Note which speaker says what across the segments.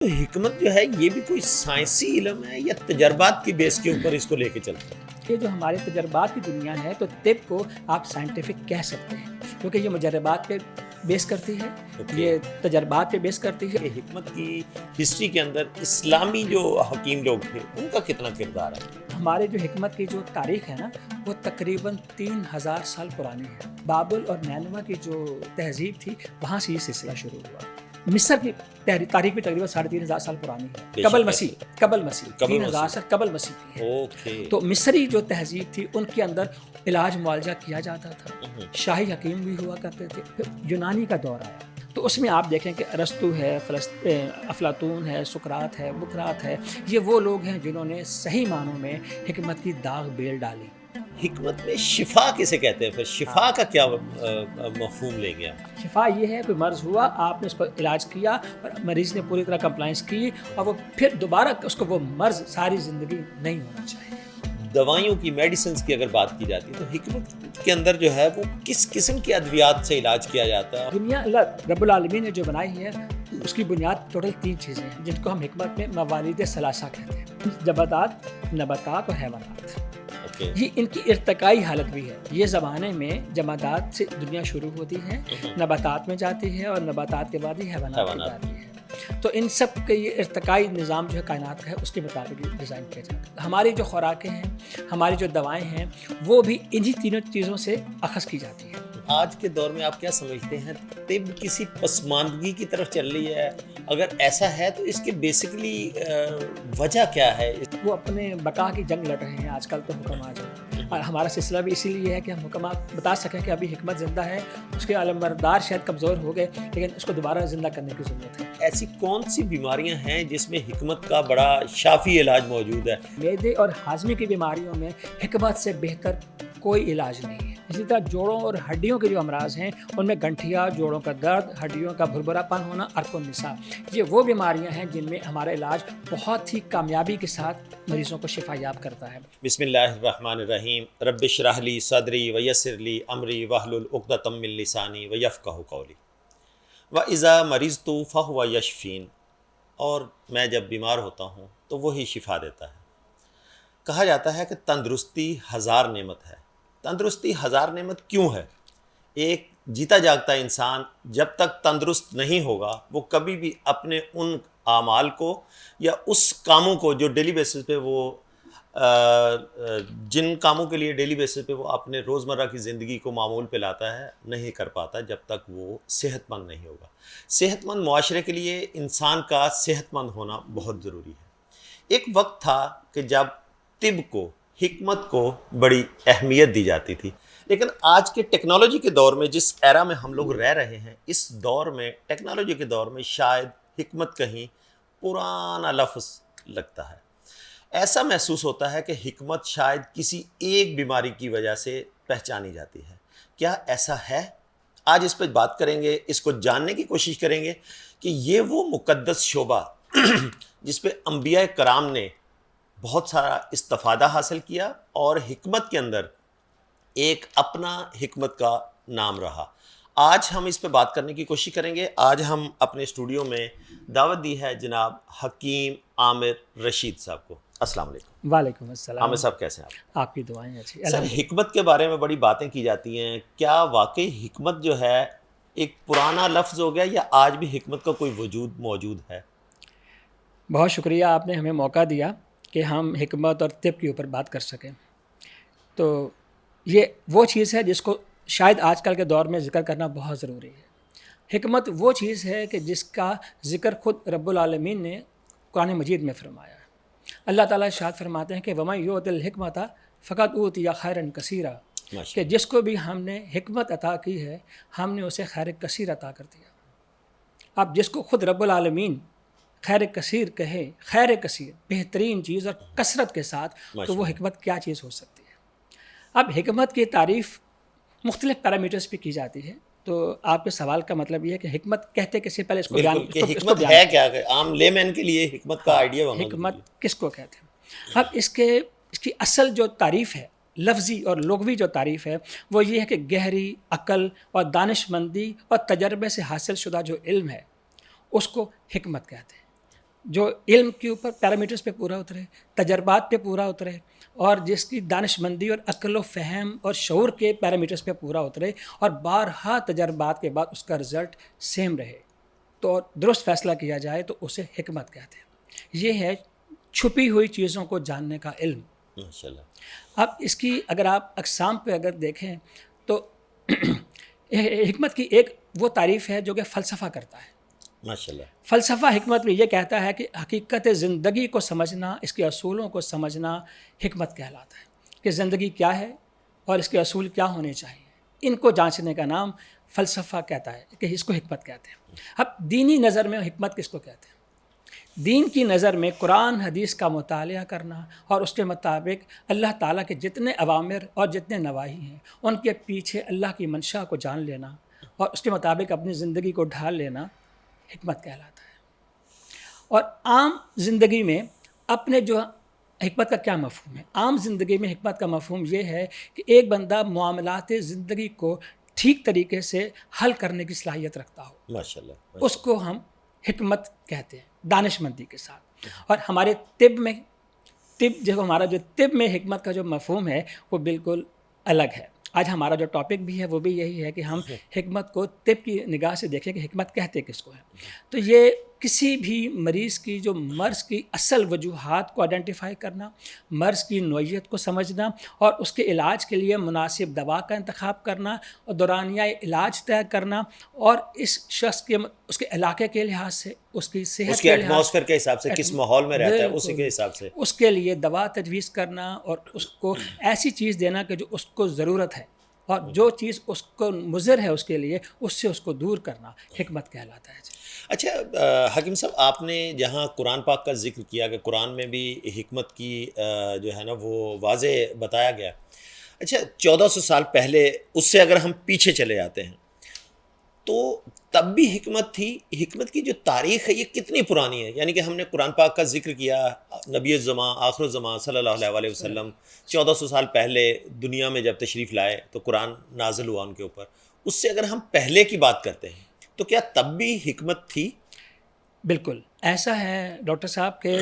Speaker 1: تو حکمت جو ہے یہ بھی کوئی سائنسی علم ہے یا تجربات کی بیس کے اوپر اس کو لے کے چلتے ہیں؟
Speaker 2: یہ جو ہمارے تجربات کی دنیا ہے تو طب کو آپ سائنٹیفک کہہ سکتے ہیں، کیونکہ یہ مجربات پہ بیس کرتی ہے، یہ تجربات پہ بیس کرتی ہے۔
Speaker 1: کہ حکمت کی ہسٹری کے اندر اسلامی جو حکیم لوگ تھے ان کا کتنا کردار ہے؟
Speaker 2: ہمارے جو حکمت کی جو تاریخ ہے نا وہ تقریباً 3000 سال پرانی ہے۔ بابل اور نینوا کی جو تہذیب تھی وہاں سے یہ سلسلہ شروع ہوا۔ مصر کی تاریخ بھی تقریباً 3500 سال پرانی ہے، قبل مسیح 3000 سال قبل مسیح کی ہے۔ تو مصری جو تہذیب تھی ان کے اندر علاج معالجہ کیا جاتا تھا، شاہی حکیم بھی ہوا کرتے تھے۔ پھر یونانی کا دور آیا تو اس میں آپ دیکھیں کہ ارسطو ہے، افلاطون ہے، سقراط ہے، بقراط ہے، یہ وہ لوگ ہیں جنہوں نے صحیح معنوں میں حکمت کی داغ بیل ڈالی۔
Speaker 1: حکمت میں شفا کسے کہتے ہیں؟ پھر شفا کا کیا مفہوم لیں گے آپ؟
Speaker 2: شفا یہ ہے کوئی مرض ہوا، آپ نے اس پر علاج کیا اور مریض نے پوری طرح کمپلائنس کی اور وہ پھر دوبارہ اس کو وہ مرض ساری زندگی نہیں ہونا چاہیے۔
Speaker 1: دوائیوں کی، میڈیسنز کی اگر بات کی جاتی ہے تو حکمت کے اندر جو ہے وہ کس قسم کی ادویات سے علاج کیا جاتا ہے؟
Speaker 2: دنیا اللہ رب العالمین نے جو بنائی ہے اس کی بنیاد ٹوٹل 3 چیزیں ہیں جن کو ہم حکمت میں موالید ثلاثہ کہتے ہیں: جمادات، نباتات اور حیوانات۔ یہ ان کی ارتقائی حالت بھی ہے۔ یہ زمانے میں جمادات سے دنیا شروع ہوتی ہے، نباتات میں جاتی ہے اور نباتات کے بعد ہی حیوانات میں جاتی ہے۔ تو ان سب کے یہ ارتقائی نظام جو ہے کائنات کا ہے اس کے مطابق ڈیزائن کیا جاتا ہے۔ ہماری جو خوراکیں ہیں، ہماری جو دوائیں ہیں وہ بھی انہی تینوں چیزوں سے اخذ کی جاتی ہیں۔
Speaker 1: آج کے دور میں آپ کیا سمجھتے ہیں طب کسی پسماندگی کی طرف چل رہی ہے؟ اگر ایسا ہے تو اس کی بیسیکلی وجہ کیا ہے؟
Speaker 2: وہ اپنے بقا کی جنگ لڑ رہے ہیں آج کل تو حکماں جو ہیں، اور ہمارا سلسلہ بھی اسی لیے ہے کہ ہم حکماں بتا سکیں کہ ابھی حکمت زندہ ہے، اس کے علمبردار شاید کمزور ہو گئے لیکن اس کو دوبارہ زندہ کرنے کی ضرورت ہے۔
Speaker 1: ایسی کون سی بیماریاں ہیں جس میں حکمت کا بڑا شافی علاج موجود ہے؟
Speaker 2: معدے اور ہاضمے کی بیماریوں میں حکمت سے بہتر کوئی علاج نہیں ہے۔ اسی طرح جوڑوں اور ہڈیوں کے جو امراض ہیں ان میں گنٹھیا، جوڑوں کا درد، ہڈیوں کا بھربھرا پن ہونا، عرق النساء، یہ وہ بیماریاں ہیں جن میں ہمارا علاج بہت ہی کامیابی کے ساتھ مریضوں کو شفا یاب کرتا ہے۔
Speaker 1: بسم اللہ الرحمن الرحیم۔ رب اشرح لی صدری ویسر لی امری واحلل عقدۃ من لسانی ویفقہوا قولی واذا مرضت فہو یشفین۔ اور میں جب بیمار ہوتا ہوں تو وہی شفا دیتا ہے۔ کہا جاتا ہے کہ تندرستی 1000 نعمت ہے۔ تندرستی 1000 نعمت کیوں ہے؟ ایک جیتا جاگتا انسان جب تک تندرست نہیں ہوگا وہ کبھی بھی اپنے ان اعمال کو یا اس کاموں کو جو ڈیلی بیسس پہ وہ جن کاموں کے لیے ڈیلی بیسس پہ وہ اپنے روزمرہ کی زندگی کو معمول پہ لاتا ہے نہیں کر پاتا جب تک وہ صحت مند نہیں ہوگا۔ صحت مند معاشرے کے لیے انسان کا صحت مند ہونا بہت ضروری ہے۔ ایک وقت تھا کہ جب طب کو، حکمت کو بڑی اہمیت دی جاتی تھی، لیکن آج کے ٹیکنالوجی کے دور میں، جس ایرا میں ہم لوگ رہ رہے ہیں، اس دور میں، ٹیکنالوجی کے دور میں، شاید حکمت کہیں پرانا لفظ لگتا ہے۔ ایسا محسوس ہوتا ہے کہ حکمت شاید کسی ایک بیماری کی وجہ سے پہچانی جاتی ہے۔ کیا ایسا ہے؟ آج اس پہ بات کریں گے، اس کو جاننے کی کوشش کریں گے کہ یہ وہ مقدس شعبہ جس پہ انبیاء کرام نے بہت سارا استفادہ حاصل کیا اور حکمت کے اندر ایک اپنا حکمت کا نام رہا۔ آج ہم اس پہ بات کرنے کی کوشش کریں گے۔ آج ہم اپنے اسٹوڈیو میں دعوت دی ہے جناب حکیم عامر رشید صاحب کو۔ السلام علیکم۔
Speaker 2: وعلیکم السلام۔
Speaker 1: عامر صاحب کیسے ہیں آپ؟
Speaker 2: آپ کی دعائیں اچھی۔
Speaker 1: سر، حکمت کے بارے میں بڑی باتیں کی جاتی ہیں، کیا واقعی حکمت جو ہے ایک پرانا لفظ ہو گیا یا آج بھی حکمت کا کوئی وجود موجود ہے؟
Speaker 2: بہت شکریہ، آپ نے ہمیں موقع دیا کہ ہم حکمت اور طب کے اوپر بات کر سکیں۔ تو یہ وہ چیز ہے جس کو شاید آج کل کے دور میں ذکر کرنا بہت ضروری ہے۔ حکمت وہ چیز ہے کہ جس کا ذکر خود رب العالمین نے قرآن مجید میں فرمایا ہے۔ اللہ تعالیٰ ارشاد فرماتے ہیں کہ وَمَن یُؤْتِ الْحِکْمَةَ فَقَدْ أُوتِیَ خَیْرًا کَثِیرًا، کہ جس کو بھی ہم نے حکمت عطا کی ہے ہم نے اسے خیر کثیر عطا کر دیا۔ اب جس کو خود رب العالمین خیر کثیر کہے، خیر کثیر، بہترین چیز اور کثرت کے ساتھ، تو وہ حکمت کیا چیز ہو سکتی ہے؟ اب حکمت کی تعریف مختلف پیرامیٹرز پہ کی جاتی ہے۔ تو آپ کے سوال کا مطلب یہ ہے کہ حکمت کہتے کس سے پہلے اس کو
Speaker 1: حکمت ہے کیا؟ عام لے مین کے لیے حکمت کا آئیڈیا ہونا،
Speaker 2: حکمت کس کو کہتے ہیں؟ اب اس کی اصل جو تعریف ہے، لفظی اور لغوی جو تعریف ہے، وہ یہ ہے کہ گہری عقل اور دانش مندی اور تجربے سے حاصل شدہ جو علم ہے اس کو حکمت کہتے ہیں۔ جو علم کے اوپر پیرامیٹرز پہ پورا اترے، تجربات پہ پورا اترے، اور جس کی دانشمندی اور عقل و فہم اور شعور کے پیرامیٹرز پہ پورا اترے، اور بارہا تجربات کے بعد اس کا رزلٹ سیم رہے تو درست فیصلہ کیا جائے، تو اسے حکمت کہتے ہیں۔ یہ ہے چھپی ہوئی چیزوں کو جاننے کا علم۔
Speaker 1: ماشاءاللہ۔
Speaker 2: اب اس کی اگر آپ اقسام پہ اگر دیکھیں تو حکمت کی ایک وہ تعریف ہے جو کہ فلسفہ کرتا ہے۔
Speaker 1: ماشاءاللہ۔
Speaker 2: فلسفہ حکمت میں یہ کہتا ہے کہ حقیقت زندگی کو سمجھنا، اس کے اصولوں کو سمجھنا حکمت کہلاتا ہے، کہ زندگی کیا ہے اور اس کے اصول کیا ہونے چاہیے، ان کو جانچنے کا نام فلسفہ کہتا ہے، کہ اس کو حکمت کہتے ہیں۔ اب دینی نظر میں حکمت کس کو کہتے ہیں؟ دین کی نظر میں قرآن حدیث کا مطالعہ کرنا اور اس کے مطابق اللہ تعالیٰ کے جتنے اوامر اور جتنے نواہی ہیں ان کے پیچھے اللہ کی منشا کو جان لینا اور اس کے مطابق اپنی زندگی کو ڈھال لینا حکمت کہلاتا ہے۔ اور عام زندگی میں اپنے جو حکمت کا کیا مفہوم ہے؟ عام زندگی میں حکمت کا مفہوم یہ ہے کہ ایک بندہ معاملات زندگی کو ٹھیک طریقے سے حل کرنے کی صلاحیت رکھتا ہو،
Speaker 1: ماشاءاللہ۔
Speaker 2: اس کو ہم حکمت کہتے ہیں، دانشمندی کے ساتھ۔ اور ہمارے طب میں ہمارا جو طب میں حکمت کا جو مفہوم ہے وہ بالکل الگ ہے۔ آج ہمارا جو ٹاپک بھی ہے وہ بھی یہی ہے کہ ہم حکمت کو طب کی نگاہ سے دیکھیں کہ حکمت کہتے کس کو ہے۔ تو یہ کسی بھی مریض کی جو مرض کی اصل وجوہات کو آئیڈینٹیفائی کرنا، مرض کی نوعیت کو سمجھنا اور اس کے علاج کے لیے مناسب دوا کا انتخاب کرنا اور دورانیہ علاج طے کرنا، اور اس شخص کے اس کے علاقے کے لحاظ سے، اس کی صحت
Speaker 1: اس کے ایٹماسفیئر کے حساب سے، کس ماحول میں رہتا ہے اسی کے حساب سے
Speaker 2: اس کے لیے دوا تجویز کرنا، اور اس کو ایسی چیز دینا کہ جو اس کو ضرورت ہے، اور جو چیز اس کو مضر ہے اس کے لیے اس سے اس کو دور کرنا حکمت کہلاتا ہے۔
Speaker 1: اچھا حکیم صاحب، آپ نے جہاں قرآن پاک کا ذکر کیا کہ قرآن میں بھی حکمت کی جو ہے نا وہ واضح بتایا گیا۔ اچھا 1400 سال پہلے اس سے اگر ہم پیچھے چلے جاتے ہیں تو تب بھی حکمت تھی؟ حکمت کی جو تاریخ ہے یہ کتنی پرانی ہے؟ یعنی کہ ہم نے قرآن پاک کا ذکر کیا، نبی الزمان آخر الزمان صلی اللہ علیہ وسلم 1400 سال پہلے دنیا میں جب تشریف لائے تو قرآن نازل ہوا ان کے اوپر۔ اس سے اگر ہم پہلے کی بات کرتے ہیں تو کیا تب بھی حکمت تھی؟
Speaker 2: بالکل ایسا ہے ڈاکٹر صاحب کہ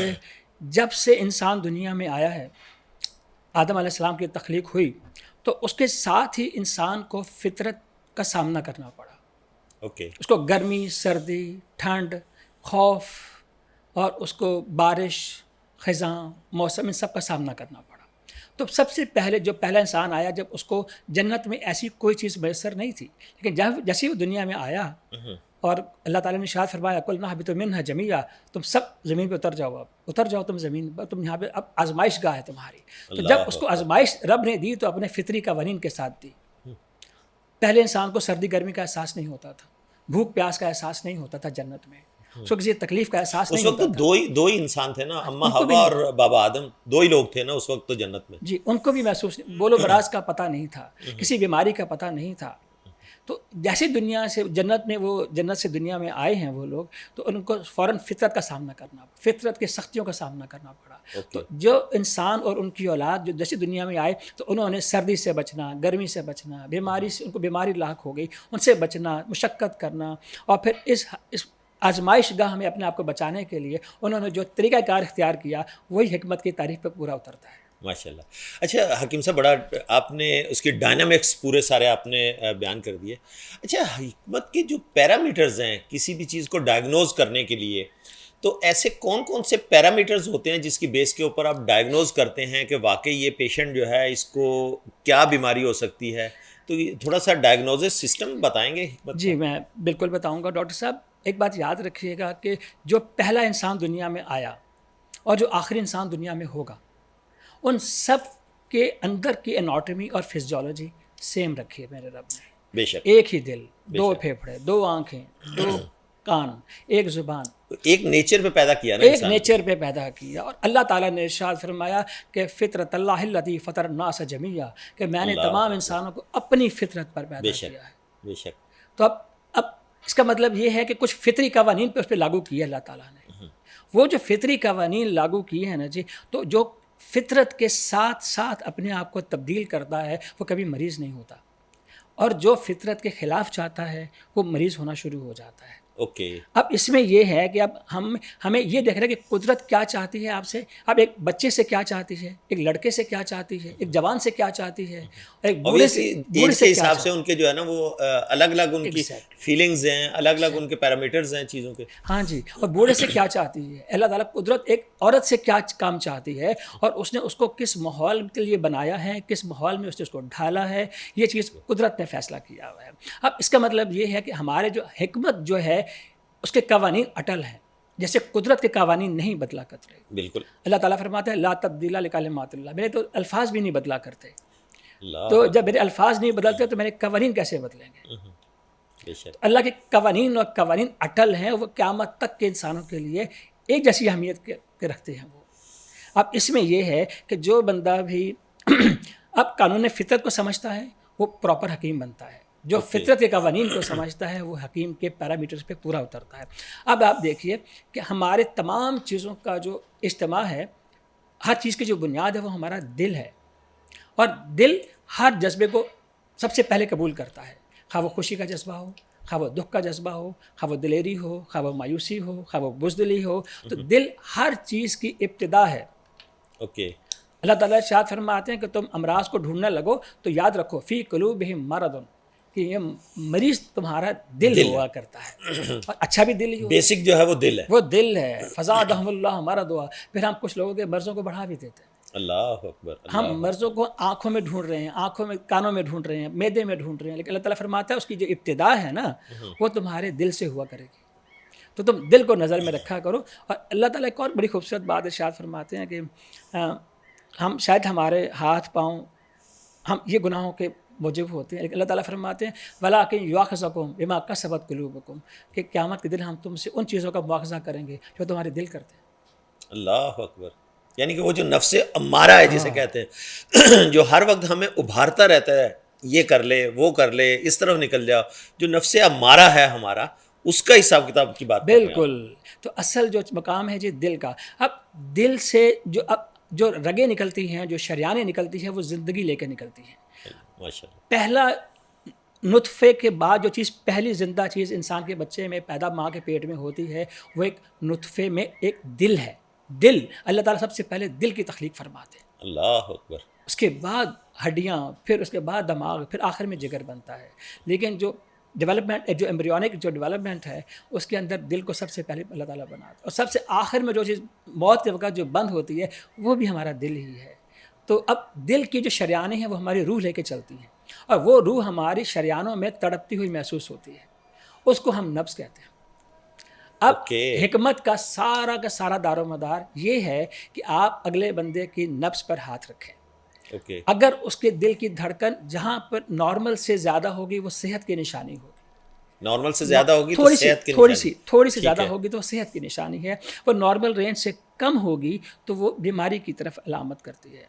Speaker 2: جب سے انسان دنیا میں آیا ہے، آدم علیہ السلام کی تخلیق ہوئی، تو اس کے ساتھ ہی انسان کو فطرت کا سامنا کرنا پڑا۔ اس کو گرمی، سردی، ٹھنڈ، خوف اور اس کو بارش، خزاں، موسم، ان سب کا سامنا کرنا پڑا۔ تو سب سے پہلے جو پہلا انسان آیا، جب اس کو جنت میں ایسی کوئی چیز میسر نہیں تھی، لیکن جیسے وہ دنیا میں آیا اور اللہ تعالیٰ نے ارشاد فرمایا قُلْنَا اهْبِطُوا مِنْهَا جَمِيعًا، تم سب زمین پہ اتر جاؤ تم زمین پر، تم یہاں پہ اب آزمائش گاہ ہے تمہاری۔ تو جب اس کو آزمائش رب نے دی تو اپنے فطری قوانین کے ساتھ دی۔ پہلے انسان کو سردی گرمی کا احساس نہیں ہوتا تھا، بھوک پیاس کا احساس نہیں ہوتا تھا جنت میں، اس کو کسی تکلیف کا احساس نہیں ہوتا تھا۔
Speaker 1: اس وقت دو ہی انسان تھے نا، اما حوا اور بابا آدم، دو ہی لوگ تھے نا اس وقت تو جنت میں۔
Speaker 2: جی، ان کو بھی محسوس نہیں، بول و براز کا پتہ نہیں تھا، کسی بیماری کا پتہ نہیں تھا۔ تو جیسے دنیا سے جنت سے دنیا میں آئے ہیں وہ لوگ، تو ان کو فوراً فطرت کا سامنا کرنا، فطرت کی سختیوں کا سامنا کرنا پڑا۔ تو جو انسان اور ان کی اولاد جو جیسے دنیا میں آئے تو انہوں نے سردی سے بچنا، گرمی سے بچنا، بیماری سے، ان کو بیماری لاحق ہو گئی، ان سے بچنا، مشقت کرنا، اور پھر اس آزمائش گاہ میں اپنے آپ کو بچانے کے لیے انہوں نے جو طریقہ کار اختیار کیا وہی حکمت کی تعریف پہ پورا اترتا ہے۔
Speaker 1: ماشاءاللہ۔ اچھا حکیم صاحب، بڑا آپ نے اس کی ڈائنامکس پورے سارے آپ نے بیان کر دیے۔ اچھا حکمت کے جو پیرامیٹرز ہیں کسی بھی چیز کو ڈائگنوز کرنے کے لیے، تو ایسے کون کون سے پیرامیٹرز ہوتے ہیں جس کی بیس کے اوپر آپ ڈائگنوز کرتے ہیں کہ واقعی یہ پیشنٹ جو ہے اس کو کیا بیماری ہو سکتی ہے؟ تو تھوڑا سا ڈائگنوزس سسٹم بتائیں گے حکمت؟
Speaker 2: جی میں بالکل بتاؤں گا ڈاکٹر صاحب۔ ایک بات یاد رکھیے گا کہ جو پہلا انسان دنیا میں آیا اور جو آخری انسان دنیا میں ہوگا، ان سب کے اندر کی اناٹمی اور فزیولوجی سیم رکھی ہے میرے رب نے۔
Speaker 1: بے شک۔
Speaker 2: ایک ہی دل، دو پھیپھڑے، دو آنکھیں، دو کان، ایک زبان،
Speaker 1: ایک نیچر پہ پیدا کیا نا،
Speaker 2: ایک نیچر پہ پیدا کیا۔ اور اللہ تعالیٰ نے ارشاد فرمایا کہ فطرت اللہ التی فطر الناس جمیعا، کہ میں نے تمام انسانوں کو اپنی فطرت پر پیدا کیا ہے۔
Speaker 1: بے شک۔
Speaker 2: تو اب اس کا مطلب یہ ہے کہ کچھ فطری قوانین پہ اس پہ لاگو کیے اللہ تعالیٰ نے۔ وہ جو فطری قوانین لاگو کیے ہیں نا جی، تو جو فطرت کے ساتھ ساتھ اپنے آپ کو تبدیل کرتا ہے وہ کبھی مریض نہیں ہوتا، اور جو فطرت کے خلاف چاہتا ہے وہ مریض ہونا شروع ہو جاتا ہے۔
Speaker 1: اوکے.
Speaker 2: اب اس میں یہ ہے کہ اب ہمیں یہ دیکھ رہے ہیں کہ قدرت کیا چاہتی ہے آپ سے. اب ایک بچے سے کیا چاہتی ہے, ایک لڑکے سے کیا چاہتی ہے, ایک جوان سے کیا چاہتی ہے, اور ایک بوڑھے سے
Speaker 1: ایج کے حساب سے ان کے جو ہے نا وہ الگ الگ ان کی
Speaker 2: Exactly.
Speaker 1: فیلنگز ہیں, الگ الگ ان کے پیرامیٹرز ہیں چیزوں کے.
Speaker 2: ہاں جی, اور بوڑھے سے کیا چاہتی ہے, اللہ تعالیٰ قدرت ایک عورت سے کیا کام چاہتی ہے, اور اس نے اس کو کس ماحول کے لیے بنایا ہے, کس ماحول میں اس نے اس کو ڈھالا ہے, یہ چیز قدرت نے فیصلہ کیا ہوا ہے. اب اس کا مطلب یہ ہے کہ ہمارے جو حکمت جو ہے اس کے قوانین اٹل ہیں, جیسے قدرت کے قوانین نہیں بدلا کرتے.
Speaker 1: بالکل.
Speaker 2: اللہ تعالیٰ فرماتا ہے لا تبدیل لکلمات اللہ, میرے تو الفاظ بھی نہیں بدلا کرتے.
Speaker 1: اللہ
Speaker 2: تو جب میرے الفاظ نہیں بدلتے تو میرے قوانین کیسے بدلیں گے؟
Speaker 1: بے شک.
Speaker 2: اللہ کے قوانین اور قوانین اٹل ہیں, وہ قیامت تک کے انسانوں کے لیے ایک جیسی اہمیت کے رکھتے ہیں وہ. اب اس میں یہ ہے کہ جو بندہ بھی اب قانون فطرت کو سمجھتا ہے وہ پراپر حکیم بنتا ہے, جو فطرت کے قوانین کو سمجھتا ہے وہ حکیم کے پیرامیٹرز پہ پورا اترتا ہے. اب آپ دیکھیے کہ ہمارے تمام چیزوں کا جو اجتماع ہے, ہر چیز کی جو بنیاد ہے وہ ہمارا دل ہے, اور دل ہر جذبے کو سب سے پہلے قبول کرتا ہے, خواہ وہ خوشی کا جذبہ ہو, خواہ وہ دکھ کا جذبہ ہو, خواہ وہ دلیری ہو, خواہ وہ مایوسی ہو, خواہ وہ بزدلی ہو. تو دل ہر چیز کی ابتدا ہے.
Speaker 1: اوکے.
Speaker 2: اللہ تعالیٰ ارشاد فرماتے ہیں کہ تم امراض کو ڈھونڈنے لگو تو یاد رکھو فی قلوبہم مرض, کہ یہ مریض تمہارا دل ہوا کرتا ہے, اور اچھا بھی دل ہی ہو,
Speaker 1: بیسک جو ہے وہ دل ہے.
Speaker 2: وہ دل ہے. فزادہم اللہ مرضا, پھر ہم کچھ لوگوں کے مرضوں کو بڑھا بھی دیتے ہیں.
Speaker 1: اللہ اکبر.
Speaker 2: ہم مرضوں کو آنکھوں میں ڈھونڈ رہے ہیں, آنکھوں میں, کانوں میں ڈھونڈ رہے ہیں, معدے میں ڈھونڈ رہے ہیں, لیکن اللہ تعالیٰ فرماتا ہے اس کی جو ابتدا ہے نا وہ تمہارے دل سے ہوا کرے گی. تو تم دل کو نظر میں رکھا کرو. اور اللہ تعالیٰ ایک اور بڑی خوبصورت بات ارشاد فرماتے ہیں کہ ہم شاید ہمارے ہاتھ پاؤں ہم یہ گناہوں کے موجب ہوتے ہیں, لیکن اللہ تعالیٰ فرماتے ہیں وَلَٰكِن يُؤَاخِذُكُم بِمَا كَسَبَتْ قُلُوبُكُم, کہ قیامت کے دن ہم تم سے ان چیزوں کا مواخذہ کریں گے جو تمہارے دل کرتے ہیں.
Speaker 1: اللہ اکبر. یعنی کہ وہ جو نفس امارہ ہے جسے کہتے ہیں, جو ہر وقت ہمیں ابھارتا رہتا ہے, یہ کر لے, وہ کر لے, اس طرف نکل جاؤ, جو نفس امارہ ہے ہمارا, اس کا حساب کتاب کی بات کر رہے ہیں.
Speaker 2: بالکل. تو اصل جو مقام ہے جی دل کا. اب دل سے جو رگیں نکلتی ہیں, جو شریانیں نکلتی ہیں, وہ زندگی لے کے نکلتی ہیں.
Speaker 1: ماشاء اللہ.
Speaker 2: پہلا نطفے کے بعد جو چیز, پہلی زندہ چیز انسان کے بچے میں پیدا ماں کے پیٹ میں ہوتی ہے, وہ ایک نطفے میں ایک دل ہے. دل, اللہ تعالیٰ سب سے پہلے دل کی تخلیق فرماتے ہیں.
Speaker 1: اللہ اکبر.
Speaker 2: اس کے بعد ہڈیاں, پھر اس کے بعد دماغ, پھر آخر میں جگر بنتا ہے. لیکن جو ڈیولپمنٹ, جو ایمبریونک جو ڈیولپمنٹ ہے, اس کے اندر دل کو سب سے پہلے اللہ تعالیٰ بناتا ہے, اور سب سے آخر میں جو چیز موت کے وقت جو بند ہوتی ہے وہ بھی ہمارا دل ہی ہے. تو اب دل کی جو شریانیں ہیں وہ ہماری روح لے کے چلتی ہیں, اور وہ روح ہماری شریانوں میں تڑپتی ہوئی محسوس ہوتی ہے, اس کو ہم نبض کہتے ہیں. اب حکمت کا سارا دار و مدار یہ ہے کہ آپ اگلے بندے کی نبض پر ہاتھ رکھیں. اگر اس کے دل کی دھڑکن جہاں پر نارمل سے زیادہ ہوگی وہ صحت کی نشانی ہوگی,
Speaker 1: نارمل سے زیادہ ہوگی تو صحت کی
Speaker 2: نشانی, تھوڑی سی زیادہ ہوگی تو صحت کی نشانی ہے, وہ نارمل رینج سے کم ہوگی تو وہ بیماری کی طرف علامت کرتی ہے.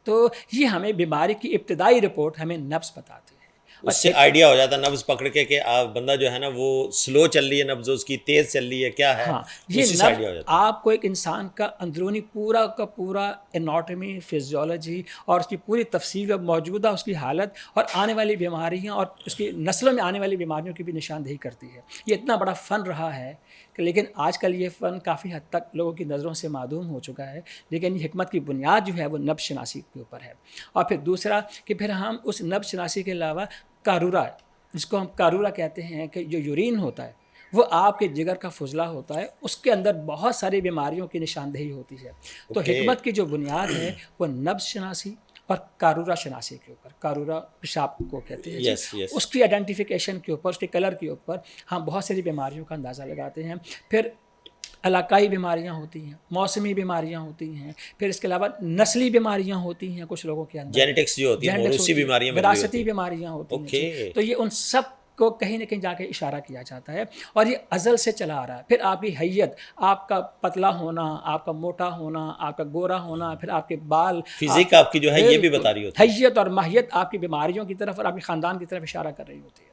Speaker 2: تو یہ ہمیں بیماری کی ابتدائی رپورٹ ہمیں نبض بتاتی ہے.
Speaker 1: اس سے آئیڈیا ہو جاتا ہے نبض پکڑ کے کہ بندہ جو ہے نا وہ سلو چل رہی ہے نبض, اس کی تیز چل رہی ہے, کیا ہے.
Speaker 2: ہاں, یہ نبض آپ کو ایک انسان کا اندرونی پورا کا پورا اناٹمی, فزیولوجی اور اس کی پوری تفصیل اور موجودہ اس کی حالت اور آنے والی بیماریاں اور اس کی نسلوں میں آنے والی بیماریوں کی بھی نشاندہی کرتی ہے. یہ اتنا بڑا فن رہا ہے کہ لیکن آج کل یہ فن کافی حد تک لوگوں کی نظروں سے معدوم ہو چکا ہے. لیکن یہ حکمت کی بنیاد جو ہے وہ نبض شناسی کے اوپر ہے. اور پھر دوسرا کہ پھر ہم اس نبض شناسی کے علاوہ کارورا, جس کو ہم کارورا کہتے ہیں, کہ جو یورین ہوتا ہے وہ آپ کے جگر کا فضلہ ہوتا ہے, اس کے اندر بہت ساری بیماریوں کی نشاندہی ہوتی ہے. تو حکمت کی جو بنیاد ہے وہ نبض شناسی اور کارورا شناسی کے اوپر, کارورا پیشاب کو کہتے ہیں, اس کی آئیڈینٹیفیکیشن کے اوپر, اس کے کلر کے اوپر ہم بہت ساری بیماریوں کا اندازہ لگاتے ہیں. پھر علاقائی بیماریاں ہوتی ہیں, موسمی بیماریاں ہوتی ہیں, پھر اس کے علاوہ نسلی بیماریاں ہوتی ہیں کچھ لوگوں کے اندر,
Speaker 1: جینیٹکس جو ہوتی ہیں, موروثی بیماریاں,
Speaker 2: وراثتی بیماریاں ہوتی ہیں. تو یہ ان سب کو کہیں نہ کہیں جا کے اشارہ کیا جاتا ہے, اور یہ ازل سے چلا آ رہا ہے. پھر آپ کی حیت, آپ کا پتلا ہونا, آپ کا موٹا ہونا, آپ کا گورا ہونا, پھر آپ کے بال,
Speaker 1: فزیک آپ کی جو ہے یہ بھی بتا رہی ہوتی ہے.
Speaker 2: حیت اور ماہیت آپ کی بیماریوں کی طرف اور آپ کے خاندان کی طرف اشارہ کر رہی ہوتی ہے.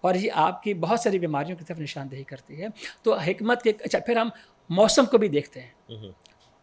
Speaker 2: اور یہ آپ کی بہت ساری بیماریوں کی طرف نشاندہی کرتی ہے. تو حکمت کے, اچھا پھر ہم موسم کو بھی دیکھتے ہیں.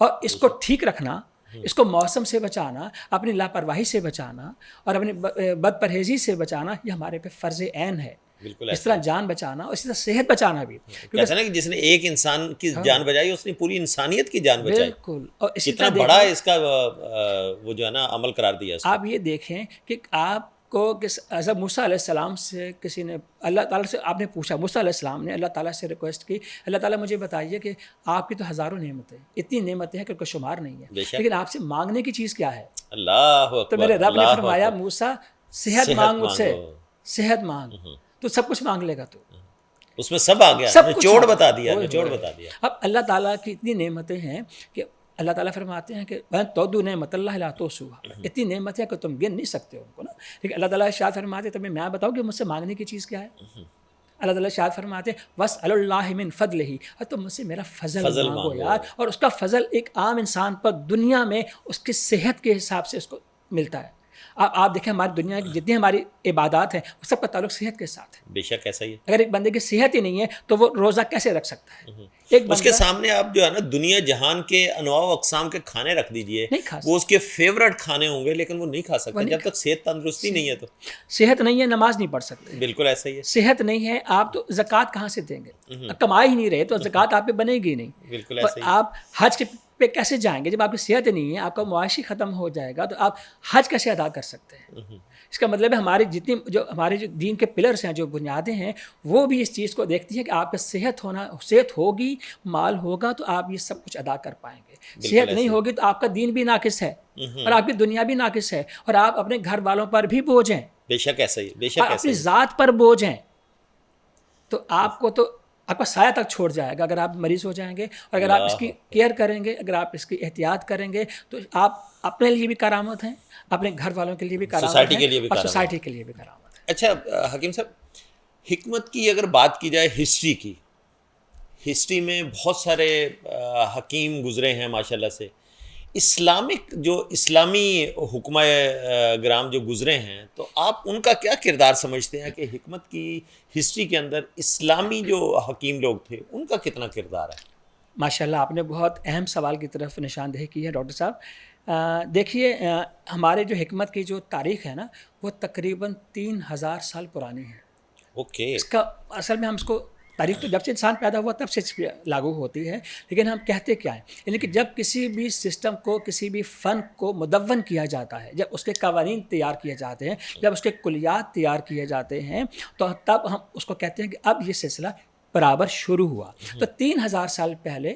Speaker 2: اور اس کو ٹھیک رکھنا، اس کو موسم سے بچانا، اپنی لاپرواہی سے بچانا اور اپنی بد پرہیزی سے بچانا، یہ ہمارے پہ فرض عین ہے.
Speaker 1: بالکل
Speaker 2: اس طرح جان بچانا اور اسی طرح صحت بچانا بھی.
Speaker 1: کہتے ہیں نا کہ جس نے ایک انسان کی جان بچائی اس نے پوری انسانیت کی جان بچائی.
Speaker 2: بالکل. اور اسی
Speaker 1: کتنا
Speaker 2: طرح
Speaker 1: بڑا اس کا وہ جو ہے نا عمل قرار دیا اس کو.
Speaker 2: آپ یہ دیکھیں کہ آپ کو حضرت موسیٰ علیہ السلام سے کسی نے اللہ تعالیٰ سے آپ نے پوچھا، موسیٰ علیہ السلام نے اللہ تعالیٰ سے ریکویسٹ کی، اللہ تعالیٰ مجھے بتائیے کہ آپ کی تو ہزاروں نعمتیں، اتنی نعمتیں ہیں کہ ان کا شمار نہیں ہے، لیکن آپ سے مانگنے کی چیز کیا ہے؟
Speaker 1: اللہ اکبر.
Speaker 2: تو میرے رب نے فرمایا موسیٰ صحت مانگ مجھ سے، صحت مانگ، تو سب کچھ مانگ لے گا تو.
Speaker 1: اس میں سب آ گیا، نچوڑ بتا دیا، نچوڑ بتا دیا.
Speaker 2: اب اللہ تعالیٰ کی اتنی نعمتیں ہیں کہ اللہ تعالیٰ فرماتے ہیں کہ تو نعمت اللہ لا تحصوها، اتنی نعمت ہے کہ تم گن نہیں سکتے ان کو نا. لیکن اللہ تعالیٰ ارشاد فرماتے ہیں تمہیں میں بتاؤں کہ مجھ سے مانگنے کی چیز کیا ہے. اللہ تعالیٰ ارشاد فرماتے ہیں وَاسْأَلُوا اللَّهَ مِن فَضْلِهِ، اور تم مجھ سے میرا فضل مانگو یار. اور اس کا فضل ایک عام انسان پر دنیا میں اس کی صحت کے حساب سے اس کو ملتا ہے. آپ دیکھیں ہماری دنیا کی جتنی ہماری عبادات ہیں وہ سب کا تعلق صحت کے ساتھ ہے.
Speaker 1: بے شک ایسا ہی ہے.
Speaker 2: اگر ایک بندے کی صحت ہی نہیں ہے تو وہ روزہ کیسے رکھ سکتا ہے؟
Speaker 1: اس کے سامنے آپ جو ہے نا دنیا جہان کے انواع و اقسام کے کھانے رکھ دیجئے، وہ اس کے فیورٹ کھانے ہوں گے لیکن وہ نہیں کھا سکتا جب تک صحت تندرستی نہیں ہے. تو
Speaker 2: صحت نہیں ہے نماز نہیں پڑھ سکتے.
Speaker 1: بالکل ایسا ہی ہے.
Speaker 2: صحت نہیں ہے آپ تو زکوٰۃ کہاں سے دیں گے؟ کما ہی نہیں رہے تو زکوٰۃ آپ پہ بنے گی نہیں.
Speaker 1: بالکل ایسا ہی.
Speaker 2: آپ حج کے پہ کیسے جائیں گے جب آپ کی صحت نہیں ہے؟ آپ کا معاشی ختم ہو جائے گا تو آپ حج کیسے ادا کر سکتے ہیں؟ اس کا مطلب ہے ہمارے جو دین کے پلرز ہیں، جو بنیادیں ہیں، وہ بھی اس چیز کو دیکھتی ہیں کہ آپ کا صحت ہوگی، مال ہوگا تو آپ یہ سب کچھ ادا کر پائیں گے. صحت نہیں ہوگی تو آپ کا دین بھی ناقص ہے اور آپ کی دنیا بھی ناقص ہے اور آپ اپنے گھر والوں پر بھی بوجھ ہیں.
Speaker 1: بے شک ایسا ہی، بے شک
Speaker 2: اور اپنی ذات پر بوجھ ہیں. تو آپ کا سایہ تک چھوڑ جائے گا اگر آپ مریض ہو جائیں گے. اور اگر آپ اس کی کیئر کریں گے، اگر آپ اس کی احتیاط کریں گے تو آپ اپنے لیے بھی کرامت ہیں، اپنے گھر والوں کے لیے بھی کرامت ہیں، اور سوسائٹی کے لیے بھی کرامت ہے.
Speaker 1: اچھا حکیم صاحب، حکمت کی اگر بات کی جائے ہسٹری میں بہت سارے حکیم گزرے ہیں ماشاءاللہ سے. اسلامی حکمہ گرام جو گزرے ہیں تو آپ ان کا کیا کردار سمجھتے ہیں کہ حکمت کی ہسٹری کے اندر اسلامی جو حکیم لوگ تھے ان کا کتنا کردار ہے؟
Speaker 2: ماشاءاللہ آپ نے بہت اہم سوال کی طرف نشاندہی کی ہے ڈاکٹر صاحب. دیکھیے ہمارے جو حکمت کی جو تاریخ ہے نا وہ تقریباً 3000 سال پرانی ہے.
Speaker 1: اوکے.
Speaker 2: اس کا اصل میں ہم اس کو تاریخ تو جب سے انسان پیدا ہوا تب سے لاگو ہوتی ہے، لیکن ہم کہتے کیا ہیں؟ یعنی کہ جب کسی بھی سسٹم کو، کسی بھی فن کو مدون کیا جاتا ہے، جب اس کے قوانین تیار کیے جاتے ہیں، جب اس کے کلیات تیار کیے جاتے ہیں تو تب ہم اس کو کہتے ہیں کہ اب یہ سلسلہ برابر شروع ہوا. تو 3000 سال پہلے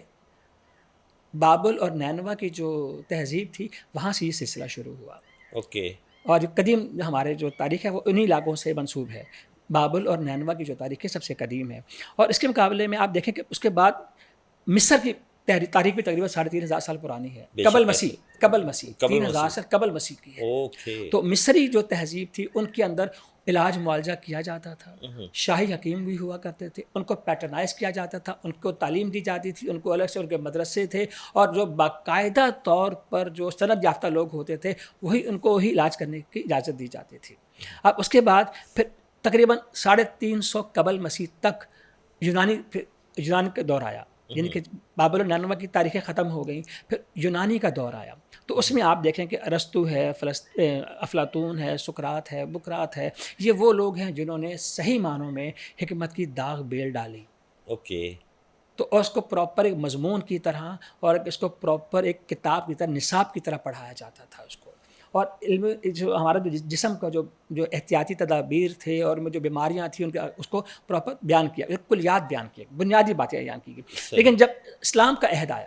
Speaker 2: بابل اور نینوا کی جو تہذیب تھی وہاں سے یہ سلسلہ شروع ہوا.
Speaker 1: اوکے.
Speaker 2: اور قدیم ہمارے جو تاریخ ہے وہ انہی علاقوں سے منسوب ہے. بابل اور نینوا کی جو تاریخ ہے سب سے قدیم ہے. اور اس کے مقابلے میں آپ دیکھیں کہ اس کے بعد مصر کی تاریخ بھی تقریباً 3500 سال پرانی ہے. قبل مسیح 3000 سال قبل مسیح کی ہے. تو مصری جو تہذیب تھی ان کے اندر علاج معالجہ کیا جاتا تھا، شاہی حکیم بھی ہوا کرتے تھے، ان کو پیٹرنائز کیا جاتا تھا، ان کو تعلیم دی جاتی تھی، ان کو الگ سے ان کے مدرسے تھے، اور جو باقاعدہ طور پر جو سند یافتہ لوگ ہوتے تھے ان کو وہی علاج کرنے کی اجازت دی جاتی تھی. اب اس کے بعد پھر تقریباً 350 قبل مسیح تک یونان کا دور آیا. یعنی کہ بابل و نینوا کی تاریخیں ختم ہو گئیں، پھر یونانی کا دور آیا. تو اس میں آپ دیکھیں کہ ارسطو ہے، افلاطون ہے، سقراط ہے، بقراط ہے، یہ وہ لوگ ہیں جنہوں نے صحیح معنوں میں حکمت کی داغ بیل ڈالی.
Speaker 1: اوکے.
Speaker 2: تو اس کو پراپر ایک مضمون کی طرح اور اس کو پراپر ایک کتاب کی طرح، نصاب کی طرح پڑھایا جاتا تھا اس کو. اور علم جو ہمارا جو جسم کا جو احتیاطی تدابیر تھے اور جو بیماریاں تھیں ان کا اس کو پراپر بیان کیا، کلیات بیان کیا، بنیادی باتیں بیان کی گئی. لیکن جب اسلام کا عہد آیا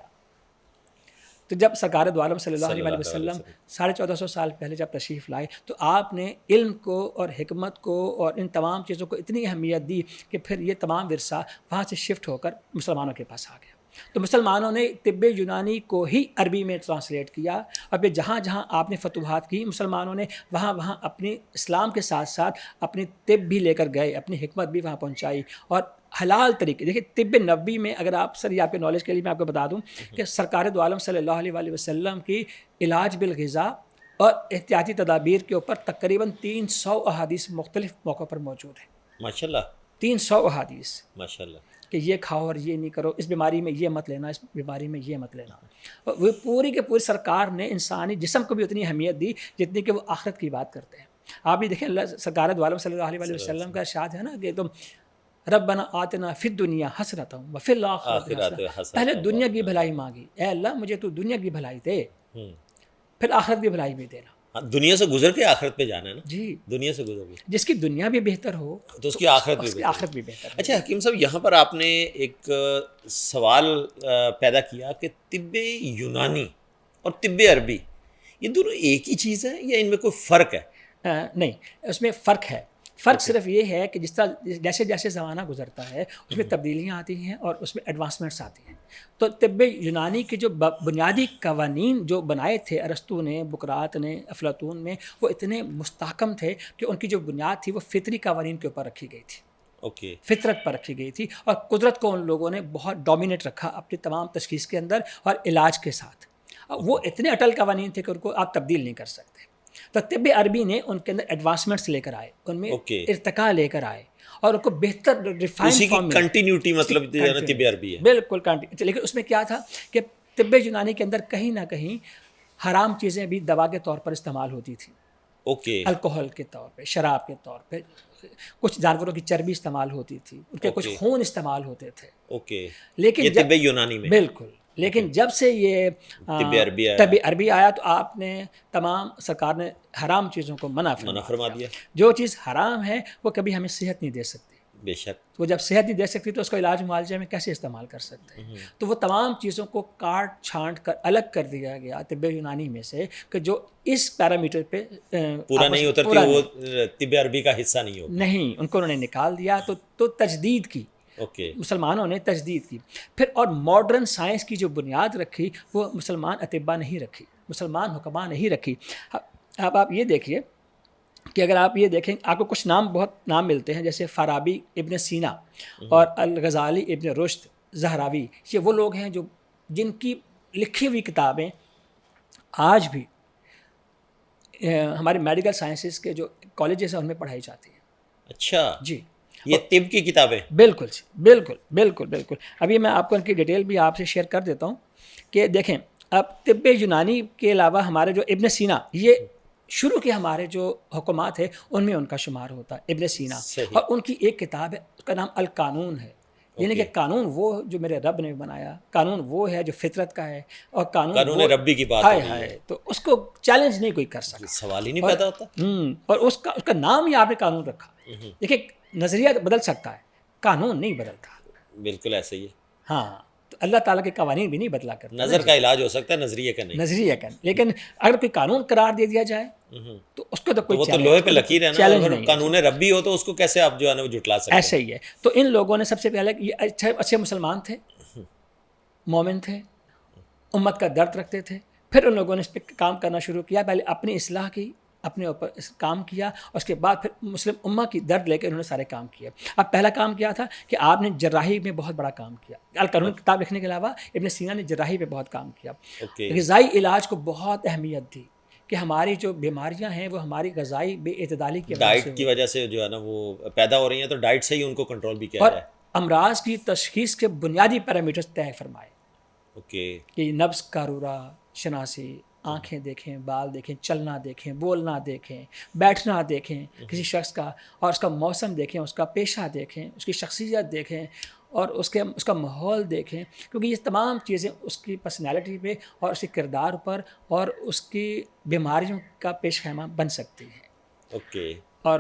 Speaker 2: تو جب سرکار دو عالم صلی اللہ علیہ وسلم 1450 سال پہلے جب تشریف لائے تو آپ نے علم کو اور حکمت کو اور ان تمام چیزوں کو اتنی اہمیت دی کہ پھر یہ تمام ورثہ وہاں سے شفٹ ہو کر مسلمانوں کے پاس آ گیا. تو مسلمانوں نے طب یونانی کو ہی عربی میں ٹرانسلیٹ کیا، اور پھر جہاں جہاں آپ نے فتوحات کی مسلمانوں نے وہاں وہاں اپنی اسلام کے ساتھ ساتھ اپنی طب بھی لے کر گئے، اپنی حکمت بھی وہاں پہنچائی. اور حلال طریقے، دیکھیے طب نبوی میں اگر آپ سر یہ آپ کے نالج کے لیے میں آپ کو بتا دوں کہ سرکار دو عالم صلی اللہ علیہ وسلم کی علاج بالغذا اور احتیاطی تدابیر کے اوپر تقریباً 300 احادیث مختلف موقعوں پر موجود ہیں.
Speaker 1: ماشاءاللہ.
Speaker 2: 300 احادیث.
Speaker 1: ماشاءاللہ.
Speaker 2: کہ یہ کھاؤ اور یہ نہیں کرو، اس بیماری میں یہ مت لینا، اس بیماری میں یہ مت لینا. وہ پوری کے پوری سرکار نے انسانی جسم کو بھی اتنی اہمیت دی جتنی کہ وہ آخرت کی بات کرتے ہیں. آپ بھی دیکھیں اللہ سرکار دو عالم صلی اللہ علیہ وسلم کا ارشاد ہے نا کہ تم ربنا آتنا فی الدنیا حسرۃ وفی الآخرۃ حسرۃ. پہلے دنیا کی بھلائی مانگی، اے اللہ مجھے تو دنیا کی بھلائی دے، پھر آخرت کی بھلائی بھی دینا.
Speaker 1: دنیا سے گزر کے آخرت پہ جانا ہے نا.
Speaker 2: جی،
Speaker 1: دنیا سے گزر کے
Speaker 2: جس کی دنیا بھی بہتر ہو
Speaker 1: تو اس کی آخرت بھی
Speaker 2: اس کی
Speaker 1: بہتر.
Speaker 2: آخرت بھی بہتر.
Speaker 1: اچھا حکیم صاحب، یہاں پر آپ نے ایک سوال پیدا کیا کہ طب یونانی اور طب عربی یہ دونوں ایک ہی چیز ہے یا ان میں کوئی فرق ہے؟
Speaker 2: نہیں، اس میں فرق ہے. فرق صرف یہ ہے کہ جس طرح جیسے جیسے زمانہ گزرتا ہے اس میں تبدیلیاں آتی ہیں اور اس میں ایڈوانسمنٹس آتی ہیں. تو طب یونانی کے جو بنیادی قوانین جو بنائے تھے ارسطو نے، بقراط نے، افلاطون نے، وہ اتنے مستحکم تھے کہ ان کی جو بنیاد تھی وہ فطری قوانین کے اوپر رکھی گئی تھی.
Speaker 1: اوکے.
Speaker 2: فطرت پر رکھی گئی تھی اور قدرت کو ان لوگوں نے بہت ڈومینیٹ رکھا اپنی تمام تشخیص کے اندر اور علاج کے ساتھ. وہ اتنے اٹل قوانین تھے کہ ان کو آپ تبدیل نہیں کر سکتے. تو طب عربی نے ان کے اندر ایڈوانسمنٹس لے کر آئے، ان میں ارتقاء لے کر آئے اور ان کو بہتر ریفائن فارم میں
Speaker 1: کنٹینیوٹی مطلب طب عربی ہے.
Speaker 2: بالکل کنٹینیوٹی. لیکن اس میں کیا تھا کہ طب یونانی کے اندر کہیں نہ کہیں حرام چیزیں بھی دوا کے طور پر استعمال ہوتی تھیں.
Speaker 1: اوکے.
Speaker 2: الکوہل کے طور پہ، شراب کے طور پہ، کچھ جانوروں کی چربی استعمال ہوتی تھی، ان کے کچھ خون استعمال ہوتے تھے.
Speaker 1: اوکے.
Speaker 2: لیکن
Speaker 1: یہ طب یونانی میں
Speaker 2: بالکل. لیکن جب سے یہ طب عربی آیا تو آپ نے تمام سرکار نے حرام چیزوں کو منع فرما دیا. جو چیز حرام ہے وہ کبھی ہمیں صحت نہیں دے سکتی.
Speaker 1: بے شک.
Speaker 2: وہ جب صحت نہیں دے سکتی تو اس کو علاج معالجے میں کیسے استعمال کر سکتے ہیں؟ تو وہ تمام چیزوں کو کاٹ چھانٹ کر الگ کر دیا گیا طب یونانی میں سے کہ جو اس پیرامیٹر پہ
Speaker 1: پورا نہیں اترتی، وہ طب عربی کا حصہ نہیں ہوگا.
Speaker 2: نہیں، ان کو انہوں نے نکال دیا. تو تجدید کی، مسلمانوں نے تجدید کی. پھر اور ماڈرن سائنس کی جو بنیاد رکھی وہ مسلمان اطباء نہیں رکھی، مسلمان حکماء نہیں رکھی. اب آپ یہ دیکھیے کہ اگر آپ یہ دیکھیں آپ کو کچھ بہت نام ملتے ہیں جیسے فارابی، ابن سینا اور الغزالی، ابن رشد، زہراوی. یہ وہ لوگ ہیں جو جن کی لکھی ہوئی کتابیں آج بھی ہمارے میڈیکل سائنسز کے جو کالجز ہیں ان میں پڑھائی جاتی ہیں.
Speaker 1: اچھا
Speaker 2: جی،
Speaker 1: یہ طب کی کتابیں؟
Speaker 2: بالکل بالکل بالکل بالکل. ابھی میں آپ کو ان کی ڈیٹیل بھی آپ سے شیئر کر دیتا ہوں کہ دیکھیں اب طب یونانی کے علاوہ ہمارے جو ابن سینا، یہ شروع کے ہمارے جو حکمات ہیں ان میں ان کا شمار ہوتا ہے ابن سینا. اور ان کی ایک کتاب ہے اس کا نام القانون ہے. یعنی کہ قانون وہ جو میرے رب نے بنایا، قانون وہ ہے جو فطرت کا ہے، اور قانون
Speaker 1: ربی کی بات
Speaker 2: ہے تو اس کو چیلنج نہیں کوئی کر سکتا،
Speaker 1: سوال ہی نہیں پیدا ہوتا.
Speaker 2: اور اس کا نام ہی آپ نے قانون رکھا. دیکھیں نظریہ بدل سکتا ہے، قانون نہیں بدلتا.
Speaker 1: بالکل ایسے ہی ہے.
Speaker 2: ہاں، تو اللہ تعالیٰ کے قوانین بھی نہیں بدلا کرتے.
Speaker 1: نظر کا علاج ہو سکتا ہے، نظریے کا نہیں.
Speaker 2: نظریے کا. لیکن اگر کوئی قانون قرار دے دیا جائے تو اس کو تو کوئی
Speaker 1: وہ تو لوہے پہ لکیر ہے نا. اگر قانون ربی ہو تو اس کو کیسے آپ جو ہے نا وہ جھٹلا سکتے ہیں.
Speaker 2: ایسے ہی ہے. تو ان لوگوں نے سب سے پہلے یہ اچھے مسلمان تھے، مومن تھے، امت کا درد رکھتے تھے. پھر ان لوگوں نے اس پہ کام کرنا شروع کیا. پہلے اپنی اصلاح کی، اپنے اوپر کام کیا، اور اس کے بعد پھر مسلم امہ کی درد لے کے انہوں نے سارے کام کیا. اب پہلا کام کیا تھا کہ آپ نے جراحی میں بہت بڑا کام کیا. القانون کتاب لکھنے کے علاوہ ابن سینا نے جراحی پہ بہت کام کیا. غذائی علاج کو بہت اہمیت دی کہ ہماری جو بیماریاں ہیں وہ ہماری غذائی بے اعتدالی
Speaker 1: کی وجہ سے جو ہے نا وہ پیدا ہو رہی ہیں، تو ڈائٹ سے ہی ان کو کنٹرول بھی کیا جائے.
Speaker 2: اور امراض کی تشخیص کے بنیادی پیرامیٹرز طے فرمائے. کہ نبض کا عروہ شناسی، آنکھیں دیکھیں، بال دیکھیں، چلنا دیکھیں، بولنا دیکھیں، بیٹھنا دیکھیں کسی شخص کا، اور اس کا موسم دیکھیں، اس کا پیشہ دیکھیں، اس کی شخصیت دیکھیں، اور اس کا ماحول دیکھیں. کیونکہ یہ تمام چیزیں اس کی پرسنالٹی پہ اور اس کے کردار پر اور اس کی بیماریوں کا پیش خیمہ بن سکتی ہیں. اور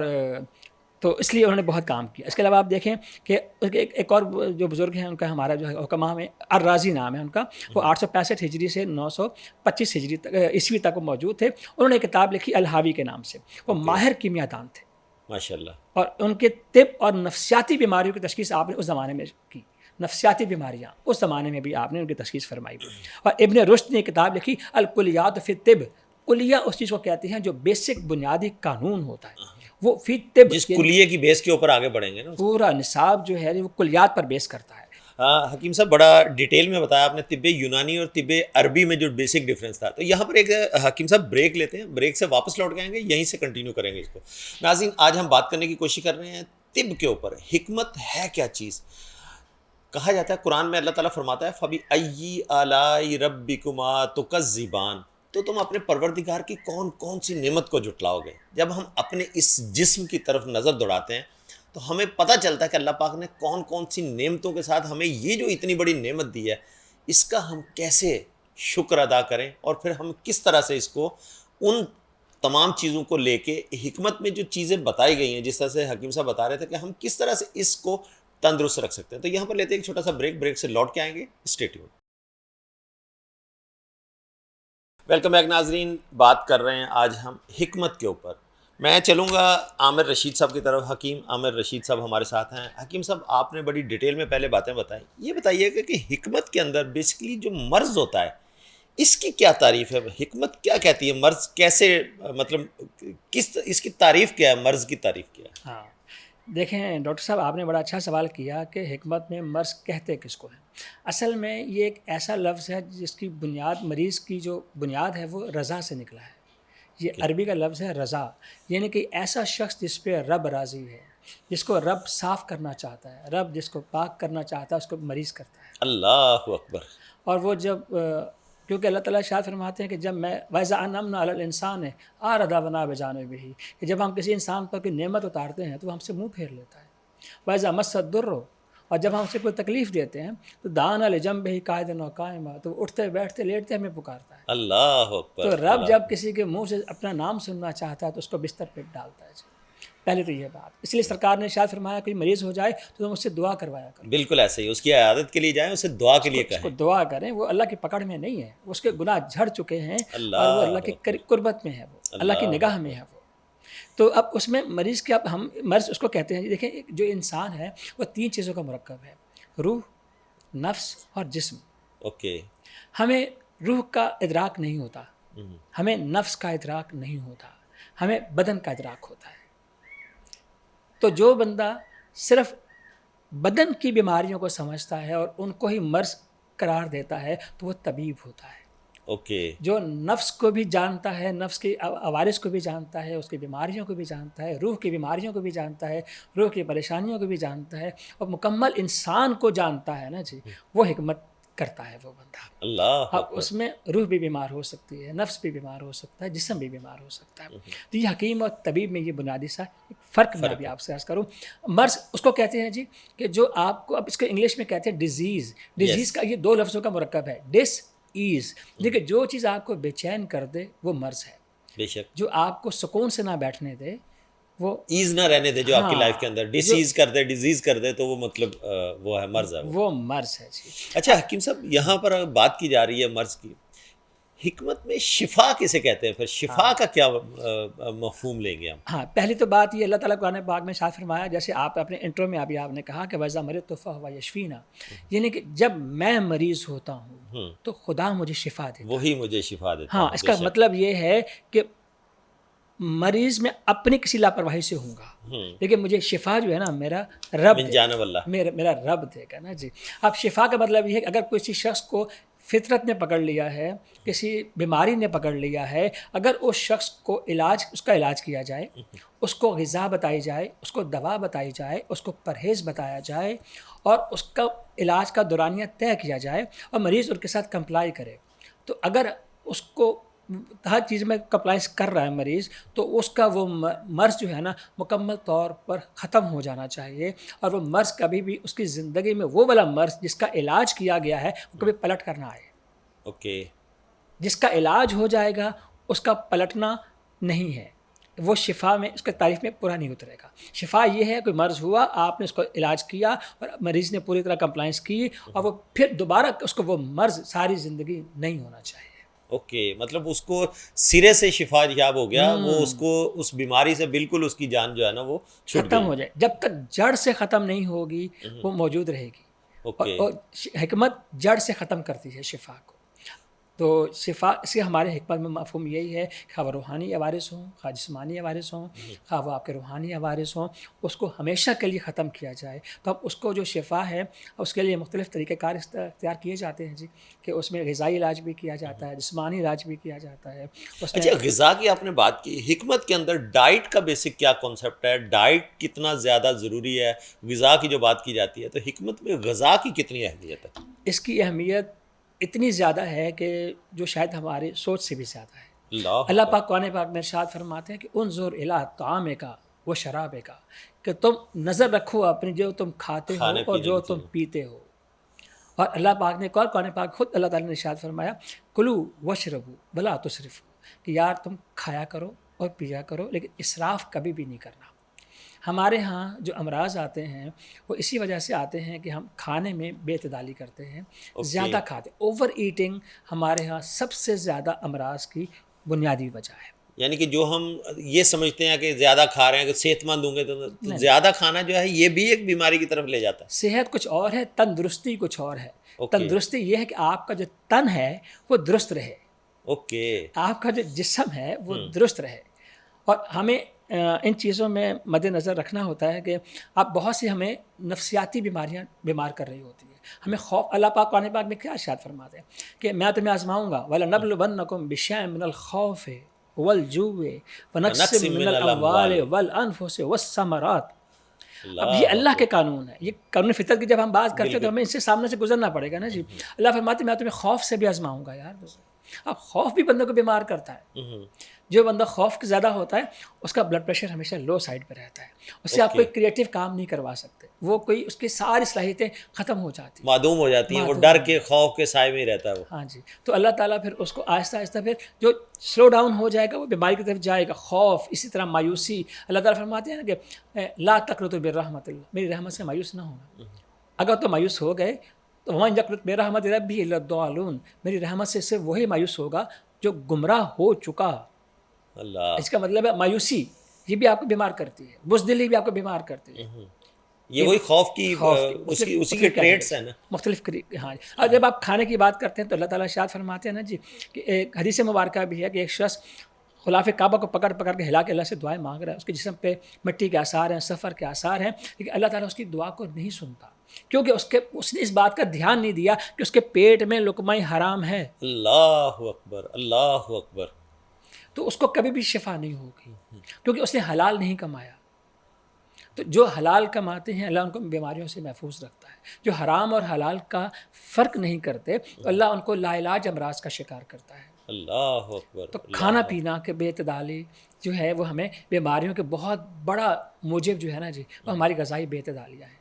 Speaker 2: تو اس لیے انہوں نے بہت کام کیا. اس کے علاوہ آپ دیکھیں کہ ایک اور جو بزرگ ہیں ان کا ہمارا جو حکمہ میں الرازی نام ہے ان کا، وہ 865 ہجری سے 925 ہجری عیسوی تک وہ موجود تھے. انہوں نے کتاب لکھی الحاوی کے نام سے. وہ ماہر کیمیا دان تھے
Speaker 1: ماشاءاللہ.
Speaker 2: اور ان کے طب اور نفسیاتی بیماریوں کی تشخیص آپ نے اس زمانے میں کی. نفسیاتی بیماریاں اس زمانے میں بھی آپ نے ان کی تشخیص فرمائی. اور ابن رشد نے کتاب لکھی الکلیات فی الطب. کلیہ اس چیز کو کہتے ہیں جو بیسک بنیادی قانون ہوتا ہے، وہ فی طب
Speaker 1: جس کلیے کی بیس کے اوپر آگے بڑھیں گے نا.
Speaker 2: پورا نصاب جو ہے وہ کلیات پر بیس کرتا ہے.
Speaker 1: حکیم صاحب بڑا ڈیٹیل میں بتایا آپ نے طب یونانی اور طب عربی میں جو بیسک ڈفرینس تھا. تو یہاں پر ایک حکیم صاحب بریک لیتے ہیں، بریک سے واپس لوٹ کے آئیں گے، یہیں سے کنٹینیو کریں گے اس کو. ناظرین آج ہم بات کرنے کی کوشش کر رہے ہیں طب کے اوپر. حکمت ہے کیا چیز؟ کہا جاتا ہے قرآن میں اللہ تعالیٰ فرماتا ہے فَبِأَيِّ آلَاءِ رَبِّكُمَا تُكَذِّبَانِ، تو تم اپنے پروردگار کی کون کون سی نعمت کو جھٹلاؤ گے. جب ہم اپنے اس جسم کی طرف نظر دوڑاتے ہیں تو ہمیں پتہ چلتا ہے کہ اللہ پاک نے کون کون سی نعمتوں کے ساتھ ہمیں یہ جو اتنی بڑی نعمت دی ہے اس کا ہم کیسے شکر ادا کریں، اور پھر ہم کس طرح سے اس کو ان تمام چیزوں کو لے کے حکمت میں جو چیزیں بتائی گئی ہیں، جس طرح سے حکیم صاحب بتا رہے تھے کہ ہم کس طرح سے اس کو تندرست رکھ سکتے ہیں. تو یہاں پر لیتے ہیں ایک چھوٹا سا بریک سے لوٹ کے آئیں گے. Stay tune. ویلکم بیک ناظرین. بات کر رہے ہیں آج ہم حکمت کے اوپر. میں چلوں گا عامر رشید صاحب کی طرف. حکیم عامر رشید صاحب ہمارے ساتھ ہیں. حکیم صاحب آپ نے بڑی ڈیٹیل میں پہلے باتیں بتائیں، یہ بتائیے کہ حکمت کے اندر بیسکلی جو مرض ہوتا ہے اس کی کیا تعریف ہے؟ حکمت کیا کہتی ہے؟ مرض کیسے، مطلب اس کی تعریف کیا ہے؟ مرض کی تعریف کیا ہے؟
Speaker 2: ہاں دیکھیں ڈاکٹر صاحب، آپ نے بڑا اچھا سوال کیا کہ حکمت میں مرض کہتے کس کو ہیں. اصل میں یہ ایک ایسا لفظ ہے جس کی بنیاد، مریض کی جو بنیاد ہے وہ رضا سے نکلا ہے. یہ عربی کا لفظ ہے رضا، یعنی کہ ایسا شخص جس پہ رب راضی ہے، جس کو رب صاف کرنا چاہتا ہے، رب جس کو پاک کرنا چاہتا ہے اس کو مریض کرتا ہے.
Speaker 1: اللہ اکبر.
Speaker 2: اور وہ جب کیونکہ اللہ تعالیٰ ارشاد فرماتے ہیں کہ جب میں وَإِذَا أَنْعَمْنَا عَلَى الْإِنسَانِ أَعْرَضَ وَنَأَىٰ بِجَانِبِهِ، کہ جب ہم کسی انسان پر کوئی نعمت اتارتے ہیں تو وہ ہم سے منہ پھیر لیتا ہے. وَإِذَا مَسَّ الضُّرُّ، اور جب ہم اسے کوئی تکلیف دیتے ہیں تو دعانا لِجَنبِهِ قَاعِدًا وَقَائِمًا، تو اٹھتے بیٹھتے لیٹتے ہمیں پکارتا ہے.
Speaker 1: اللہ اکبر.
Speaker 2: تو رب جب کسی کے منہ سے اپنا نام سننا چاہتا ہے تو اس کو بستر پہ ڈالتا ہے. پہلے تو یہ بات، اس لیے سرکار نے ارشاد فرمایا کوئی مریض ہو جائے تو تم اس سے دعا کروایا کرو.
Speaker 1: بالکل ایسے ہی اس کی عیادت کے لیے جائیں، اسے دعا کے لیے
Speaker 2: اس کو
Speaker 1: کہیں.
Speaker 2: دعا کریں. وہ اللہ کی پکڑ میں نہیں ہے، اس کے گناہ جھڑ چکے ہیں
Speaker 1: اللہ
Speaker 2: اور وہ اللہ کی قربت میں ہے، وہ اللہ کی نگاہ میں ہے وہ. تو اب اس میں مریض کے، اب ہم مرض اس کو کہتے ہیں. دیکھیں جو انسان ہے وہ تین چیزوں کا مرکب ہے: روح، نفس اور جسم.
Speaker 1: اوکے.
Speaker 2: ہمیں روح کا ادراک نہیں ہوتا، ہمیں نفس کا ادراک نہیں ہوتا، ہمیں بدن کا ادراک ہوتا ہے. تو جو بندہ صرف بدن کی بیماریوں کو سمجھتا ہے اور ان کو ہی مرض قرار دیتا ہے تو وہ طبیب ہوتا ہے.
Speaker 1: اوکے.
Speaker 2: جو نفس کو بھی جانتا ہے، نفس کی عوارض کو بھی جانتا ہے، اس کی بیماریوں کو بھی جانتا ہے، روح کی بیماریوں کو بھی جانتا ہے، روح کی پریشانیوں کو بھی جانتا ہے، اور مکمل انسان کو جانتا ہے نا جی، وہ حکمت کرتا ہے وہ بندہ.
Speaker 1: اللہ
Speaker 2: اب اس میں روح بھی بیمار ہو سکتی ہے، نفس بھی بیمار ہو سکتا ہے، جسم بھی بیمار ہو سکتا ہے. تو یہ حکیم اور طبیب میں یہ بنیادی سا فرق میں بھی آپ سے عرض کروں. مرض اس کو کہتے ہیں جی کہ جو آپ کو، اب اس کو انگلش میں کہتے ہیں ڈیزیز. ڈیزیز کا یہ دو لفظوں کا مرکب ہے، ڈس ایز. دیکھیں جو چیز آپ کو بے چین کر دے وہ مرض ہے.
Speaker 1: بے شک.
Speaker 2: جو آپ کو سکون سے نہ بیٹھنے دے وہ
Speaker 1: ایز نہ رہنے دے جو آپ کی لائف کے اندر. ڈیزیز کر دے، ڈیزیز کر دے تو وہ مطلب وہ ہے مرض ہے.
Speaker 2: وہ مرض ہے جی.
Speaker 1: اچھا حکیم صاحب، یہاں پر بات کی جا رہی ہے مرض کی، حکمت میں شفا کسے کہتے ہیں؟ پھر شفا کا کیا مفہوم لیں گے ہم؟
Speaker 2: ہاں پہلی تو بات یہ، اللہ تعالیٰ قرآن پاک میں ارشاد فرمایا، جیسے آپ اپنے انٹرو میں ابھی آپ نے کہا کہ وَإِذَا مَرِضْتُ فَهُوَ يَشْفِينَ، یعنی کہ جب میں مریض ہوتا ہوں تو خدا مجھے شفا دیتا ہے.
Speaker 1: وہی مجھے شفا دیتا.
Speaker 2: ہاں اس کا مطلب یہ ہے کہ مریض میں اپنی کسی لاپرواہی سے ہوں گا، لیکن مجھے شفا جو ہے نا میرا رب
Speaker 1: من جانب اللہ،
Speaker 2: میرا رب دے گا نا جی. اب شفا کا مطلب یہ ہے کہ اگر کسی شخص کو فطرت نے پکڑ لیا ہے، کسی بیماری نے پکڑ لیا ہے، اگر اس شخص کو اس کا علاج کیا جائے، اس کو غذا بتائی جائے، اس کو دوا بتائی جائے، اس کو پرہیز بتایا جائے اور اس کا علاج کا دورانیہ طے کیا جائے اور مریض ان کے ساتھ کمپلائی کرے، تو اگر اس کو ہر چیز میں کمپلائنس کر رہا ہے مریض، تو اس کا وہ مرض جو ہے نا مکمل طور پر ختم ہو جانا چاہیے، اور وہ مرض کبھی بھی اس کی زندگی میں، وہ والا مرض جس کا علاج کیا گیا ہے وہ کبھی پلٹ کر نہ آئے.
Speaker 1: اوکے.
Speaker 2: جس کا علاج ہو جائے گا اس کا پلٹنا نہیں ہے، وہ شفا میں، اس کے تعریف میں پورا نہیں اترے گا. شفا یہ ہے کوئی مرض ہوا، آپ نے اس کو علاج کیا اور مریض نے پوری طرح کمپلائنس کی، اور وہ پھر دوبارہ اس کو وہ مرض ساری زندگی نہیں ہونا چاہیے.
Speaker 1: اوکے. مطلب اس کو سرے سے شفا یاب ہو گیا، وہ اس کو اس بیماری سے بالکل اس کی جان جو ہے نا وہ
Speaker 2: ختم ہو جائے. جب تک جڑ سے ختم نہیں ہوگی وہ موجود رہے گی. اور حکمت جڑ سے ختم کرتی ہے شفا کو. تو شفا اس کے ہمارے حکمت میں مفہوم یہی ہے کہ خواہ وہ روحانی عوارض ہوں، خواہ جسمانی عوارض ہوں، خواہ وہ آپ کے روحانی عوارض ہوں، اس کو ہمیشہ کے لیے ختم کیا جائے. تو اب اس کو جو شفا ہے اس کے لیے مختلف طریقہ کار اختیار کیے جاتے ہیں جی، کہ اس میں غذائی علاج بھی کیا جاتا ہے، جسمانی علاج بھی کیا جاتا ہے. اس میں
Speaker 1: اچھا غذا کی آپ نے بات کی، حکمت کے اندر ڈائٹ کا بیسک کیا کانسیپٹ ہے؟ ڈائٹ کتنا زیادہ ضروری ہے؟ غذا کی جو بات کی جاتی ہے تو حکمت میں غذا کی کتنی اہمیت ہے؟
Speaker 2: اس کی اہمیت اتنی زیادہ ہے کہ جو شاید ہماری سوچ سے بھی زیادہ ہے. اللہ پاک قرآن پاک میں ارشاد فرماتے ہیں کہ انظر الی طعامک و شرابک، کہ تم نظر رکھو اپنی جو تم کھاتے ہو اور جو تم پیتے ہو. اور اللہ پاک نے قرآن پاک خود اللہ تعالیٰ نے ارشاد فرمایا کلو واشربو ولا تسرفوا، کہ یار تم کھایا کرو اور پیا کرو لیکن اسراف کبھی بھی نہیں کرنا. ہمارے ہاں جو امراض آتے ہیں وہ اسی وجہ سے آتے ہیں کہ ہم کھانے میں بے اعتدالی کرتے ہیں، زیادہ کھاتے. اوور ایٹنگ ہمارے ہاں سب سے زیادہ امراض کی بنیادی وجہ ہے.
Speaker 1: یعنی کہ جو ہم یہ سمجھتے ہیں کہ زیادہ کھا رہے ہیں کہ صحت مند ہوں گے، تو زیادہ کھانا جو ہے یہ بھی ایک بیماری کی طرف لے جاتا ہے.
Speaker 2: صحت کچھ اور ہے، تندرستی کچھ اور ہے. تندرستی یہ ہے کہ آپ کا جو تن ہے وہ درست رہے، آپ کا جو جسم ہے وہ درست رہے. اور ہمیں ان چیزوں میں مد نظر رکھنا ہوتا ہے کہ اب بہت سی ہمیں نفسیاتی بیماریاں بیمار کر رہی ہوتی ہیں. ہمیں خوف، اللہ پاک قرآن پاک میں کیا ارشاد فرماتے ہیں کہ میں تمہیں آزماؤں گا وَلَنَبْلُوَنَّكُمْ بِشَيْءٍ مِّنَ الْخَوْفِ وَالْجُوعِ وَنَقْصٍ مِّنَ الْأَمْوَالِ وَالْأَنفُسِ وَالثَّمَرَاتِ. اب یہ اللہ کے قانون ہے، یہ قانون فطرت کی جب ہم بات کرتے ہیں تو ہمیں اس سے سامنے سے گزرنا پڑے گا نا جی. اللہ فرماتے ہیں میں تمہیں خوف سے بھی آزماؤں گا. یار اب خوف بھی بندوں کو بیمار کرتا ہے. جو بندہ خوف کے زیادہ ہوتا ہے اس کا بلڈ پریشر ہمیشہ لو سائڈ پہ رہتا ہے، اس سے آپ کوئی کریٹیو کام نہیں کروا سکتے، وہ کوئی اس کی ساری صلاحیتیں ختم ہو جاتی ہیں،
Speaker 1: معدوم ہو جاتی ہیں، وہ ڈر کے خوف کے سائے میں ہی رہتا ہے وہ.
Speaker 2: ہاں جی. تو اللہ تعالیٰ پھر اس کو آہستہ آہستہ پھر جو سلو ڈاؤن ہو جائے گا وہ بیماری کی طرف جائے گا. خوف، اسی طرح مایوسی. اللہ تعالیٰ فرماتے ہیں کہ لا تقنطوا من رحمت اللہ، میری رحمت سے مایوس نہ ہونا. اگر تو مایوس ہو گئے تو ومن یقنط من رحمت ربہ الا الضالون، میری رحمت سے صرف وہی مایوس ہوگا جو گمراہ ہو چکا.
Speaker 1: اللہ،
Speaker 2: اس کا مطلب ہے مایوسی یہ بھی آپ کو بیمار کرتی ہے، بزدلی بھی آپ کو بیمار کرتی ہے.
Speaker 1: یہ وہی خوف کی اسی کے ٹریٹس ہیں نا،
Speaker 2: مختلف. ہاں. اور جب آپ کھانے کی بات کرتے ہیں تو اللہ تعالیٰ ارشاد فرماتے ہیں نا جی کہ ایک حدیث مبارکہ بھی ہے کہ ایک شخص غلاف کعبہ کو پکڑ پکڑ کے ہلا کے اللہ سے دعائیں مانگ رہا ہے، اس کے جسم پہ مٹی کے آثار ہیں، سفر کے آثار ہیں، لیکن اللہ تعالیٰ اس کی دعا کو نہیں سنتا کیونکہ اس نے اس بات کا دھیان نہیں دیا کہ اس کے پیٹ میں لقمہ حرام ہے.
Speaker 1: اللہ اکبر، اللہ اکبر.
Speaker 2: تو اس کو کبھی بھی شفا نہیں ہوگی کیونکہ اس نے حلال نہیں کمایا. تو جو حلال کماتے ہیں اللہ ان کو بیماریوں سے محفوظ رکھتا ہے. جو حرام اور حلال کا فرق نہیں کرتے تو اللہ ان کو لا علاج امراض کا شکار کرتا ہے.
Speaker 1: اللہ اکبر.
Speaker 2: تو کھانا پینا کے بے اعتدالی جو ہے وہ ہمیں بیماریوں کے بہت بڑا موجب جو ہے نا جی وہ ہماری غذائی بے اعتدالیاں ہیں،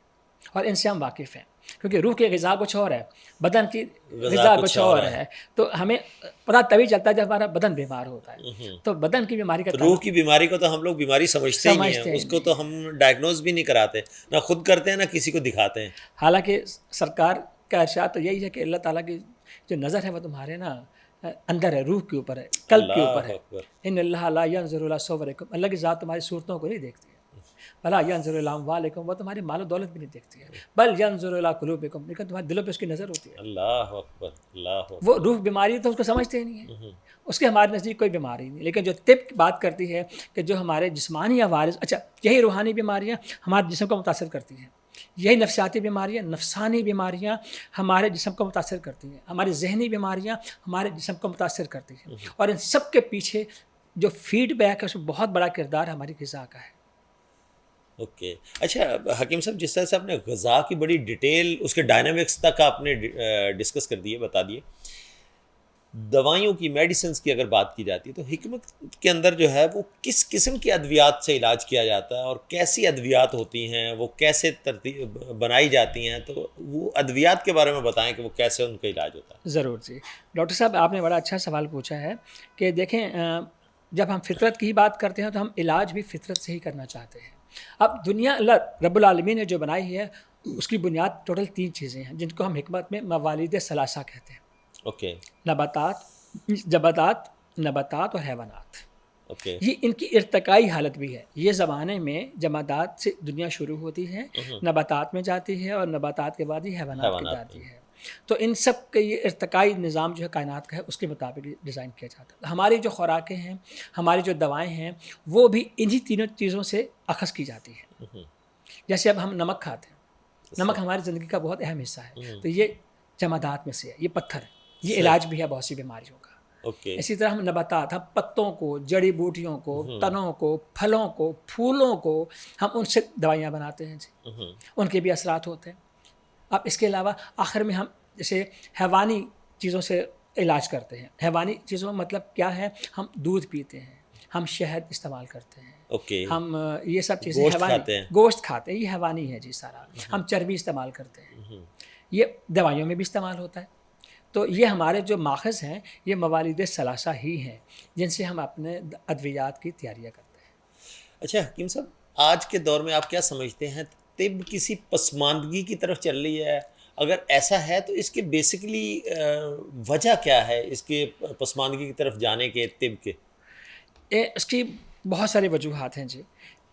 Speaker 2: اور ان سے ہم واقف ہیں کیونکہ روح کی غذا کچھ اور ہے، بدن کی غذا کچھ اور ہے. تو ہمیں پتہ تبھی چلتا ہے جب ہمارا بدن بیمار ہوتا ہے. تو بدن کی بیماری کا
Speaker 1: روح کی بیماری کو تو ہم لوگ بیماری سمجھتے ہی نہیں ہیں، اس کو تو ہم ڈائگنوز بھی نہیں کراتے، نہ خود کرتے ہیں نہ کسی کو دکھاتے ہیں.
Speaker 2: حالانکہ سرکار کا ارشاد تو یہی ہے کہ اللہ تعالیٰ کی جو نظر ہے وہ تمہارے نا اندر ہے، روح کے اوپر ہے، قلب کے اوپر ہے. ان اللہ لا ينظر الى صورکم، اللہ کی ذات تمہاری صورتوں کو نہیں دیکھتی ہے. بلا ينظر الى اموالکم، وہ تمہاری مال و دولت بھی نہیں دیکھتی ہے. بل ينظر الى قلوبکم، لیکن تمہارے دلوں پہ اس کی نظر ہوتی ہے.
Speaker 1: اللہ اکبر، اللہ اکبر.
Speaker 2: وہ روح بیماری تو اس کو سمجھتے ہی نہیں ہے، اس کے ہمارے نزدیک کوئی بیماری نہیں. لیکن جو طب بات کرتی ہے کہ جو ہمارے جسمانی عوارض، اچھا یہی روحانی بیماریاں ہمارے جسم کو متاثر کرتی ہیں، یہی نفسیاتی بیماریاں، نفسانی بیماریاں ہمارے جسم کو متاثر کرتی ہیں، ہماری ذہنی بیماریاں ہمارے جسم کو متاثر کرتی ہیں. اور ان سب کے پیچھے جو فیڈ بیک ہے اس میں بہت بڑا کردار ہماری غذا کا ہے.
Speaker 1: اوکے. اچھا حکیم صاحب، جس طرح سے آپ نے غذا کی بڑی ڈیٹیل اس کے ڈائنامکس تک آپ نے ڈسکس کر دیے، بتا دیے، دوائیوں کی، میڈیسنس کی اگر بات کی جاتی ہے تو حکمت کے اندر جو ہے وہ کس قسم کی ادویات سے علاج کیا جاتا ہے اور کیسی ادویات ہوتی ہیں، وہ کیسے ترتیب بنائی جاتی ہیں؟ تو وہ ادویات کے بارے میں بتائیں کہ وہ کیسے ان کا علاج ہوتا ہے.
Speaker 2: ضرور جی. ڈاکٹر صاحب آپ نے بڑا اچھا سوال پوچھا ہے کہ دیکھیں جب ہم فطرت کی ہی بات کرتے ہیں تو ہم علاج بھی فطرت سے ہی کرنا چاہتے ہیں. اب دنیا اللہ رب العالمین نے جو بنائی ہے اس کی بنیاد ٹوٹل 3 چیزیں ہیں جن کو ہم حکمت میں موالید ثلاثہ کہتے ہیں.
Speaker 1: اوکے.
Speaker 2: نباتات اور حیوانات. یہ ان کی ارتقائی حالت بھی ہے. یہ زمانے میں جمادات سے دنیا شروع ہوتی ہے، نباتات میں جاتی ہے اور نباتات کے بعد ہی حیوانات کی جاتی ہے. تو ان سب کا یہ ارتقائی نظام جو ہے کائنات کا ہے اس کے مطابق ڈیزائن کیا جاتا ہے. ہماری جو خوراکیں ہیں، ہماری جو دوائیں ہیں، وہ بھی انہی تینوں چیزوں سے اخذ کی جاتی ہیں. جیسے اب ہم نمک کھاتے ہیں، نمک ہماری زندگی کا بہت اہم حصہ ہے. تو یہ جمادات میں سے ہے، یہ پتھر ہے، یہ علاج بھی ہے بہت سی بیماریوں کا. اسی طرح ہم نباتات، ہم پتوں کو، جڑی بوٹیوں کو، تنوں کو، پھلوں کو، پھولوں کو، ہم ان سے دوائیاں بناتے ہیں جی. ان کے بھی اثرات ہوتے ہیں. اب اس کے علاوہ آخر میں ہم جیسے حیوانی چیزوں سے علاج کرتے ہیں. حیوانی چیزوں مطلب کیا ہے؟ ہم دودھ پیتے ہیں، ہم شہد استعمال کرتے ہیں، ہم یہ سب چیزیں گوشت کھاتے ہیں، یہ حیوانی ہے جی سارا. ہم چربی استعمال کرتے ہیں، یہ دوائیوں میں بھی استعمال ہوتا ہے. تو یہ ہمارے جو ماخذ ہیں یہ موالید ثلاثہ ہی ہیں جن سے ہم اپنے ادویات کی تیاریاں کرتے ہیں.
Speaker 1: اچھا حکیم صاحب، آج کے دور میں آپ کیا سمجھتے ہیں، طب کسی پسماندگی کی طرف چل رہی ہے؟ اگر ایسا ہے تو اس کے بیسکلی وجہ کیا ہے، اس کے پسماندگی کی طرف جانے کے طب کے؟
Speaker 2: اس کی بہت ساری وجوہات ہیں جی.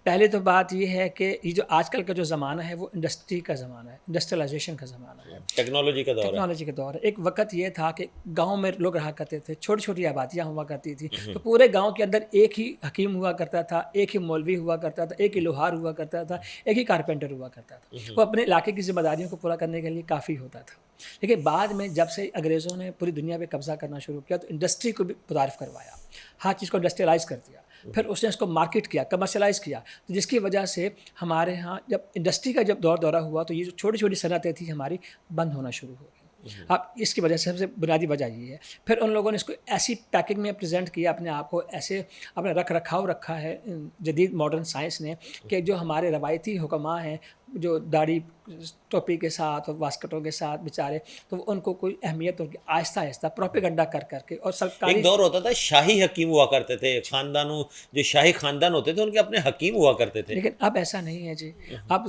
Speaker 2: پہلے تو بات یہ ہے کہ یہ جو آج کل کا جو زمانہ ہے وہ انڈسٹری کا زمانہ ہے، انڈسٹریلائزیشن کا زمانہ ہے،
Speaker 1: ٹیکنالوجی کا دور ہے.
Speaker 2: ٹیکنالوجی کا دور ہے. ایک وقت یہ تھا کہ گاؤں میں لوگ رہا کرتے تھے، چھوٹی چھوٹی آبادیاں ہوا کرتی تھی، تو پورے گاؤں کے اندر ایک ہی حکیم ہوا کرتا تھا، ایک ہی مولوی ہوا کرتا تھا، ایک ہی لوہار ہوا کرتا تھا، ایک ہی کارپینٹر ہوا کرتا تھا. وہ اپنے علاقے کی ذمہ داریوں کو پورا کرنے کے لیے کافی ہوتا تھا. لیکن بعد میں جب سے انگریزوں نے پوری دنیا پہ قبضہ کرنا شروع کیا تو انڈسٹری کو بھی متعارف کروایا، ہر چیز کو انڈسٹریلائز کر دیا، پھر اس نے اس کو مارکیٹ کیا، کمرشلائز کیا، تو جس کی وجہ سے ہمارے ہاں جب انڈسٹری کا جب دورہ ہوا تو یہ جو چھوٹی چھوٹی صنعتیں تھیں ہماری بند ہونا شروع ہو گئی. اب اس کی وجہ سے سب سے بنیادی وجہ یہ ہے. پھر ان لوگوں نے اس کو ایسی پیکنگ میں پریزنٹ کیا، اپنے آپ کو ایسے اپنے رکھاؤ رکھا ہے جدید ماڈرن سائنس نے کہ جو ہمارے روایتی حکماء ہیں جو داڑھی ٹوپی کے ساتھ اور واسکٹوں کے ساتھ بیچارے، تو ان کو کوئی اہمیت ان کی آہستہ آہستہ پروپیگنڈا کر کے اور سرکاری.
Speaker 1: ایک دور ہوتا تھا شاہی حکیم ہوا کرتے تھے، خاندانوں جو شاہی خاندان ہوتے تھے ان کے اپنے حکیم ہوا کرتے تھے.
Speaker 2: لیکن اب ایسا نہیں ہے جی. اب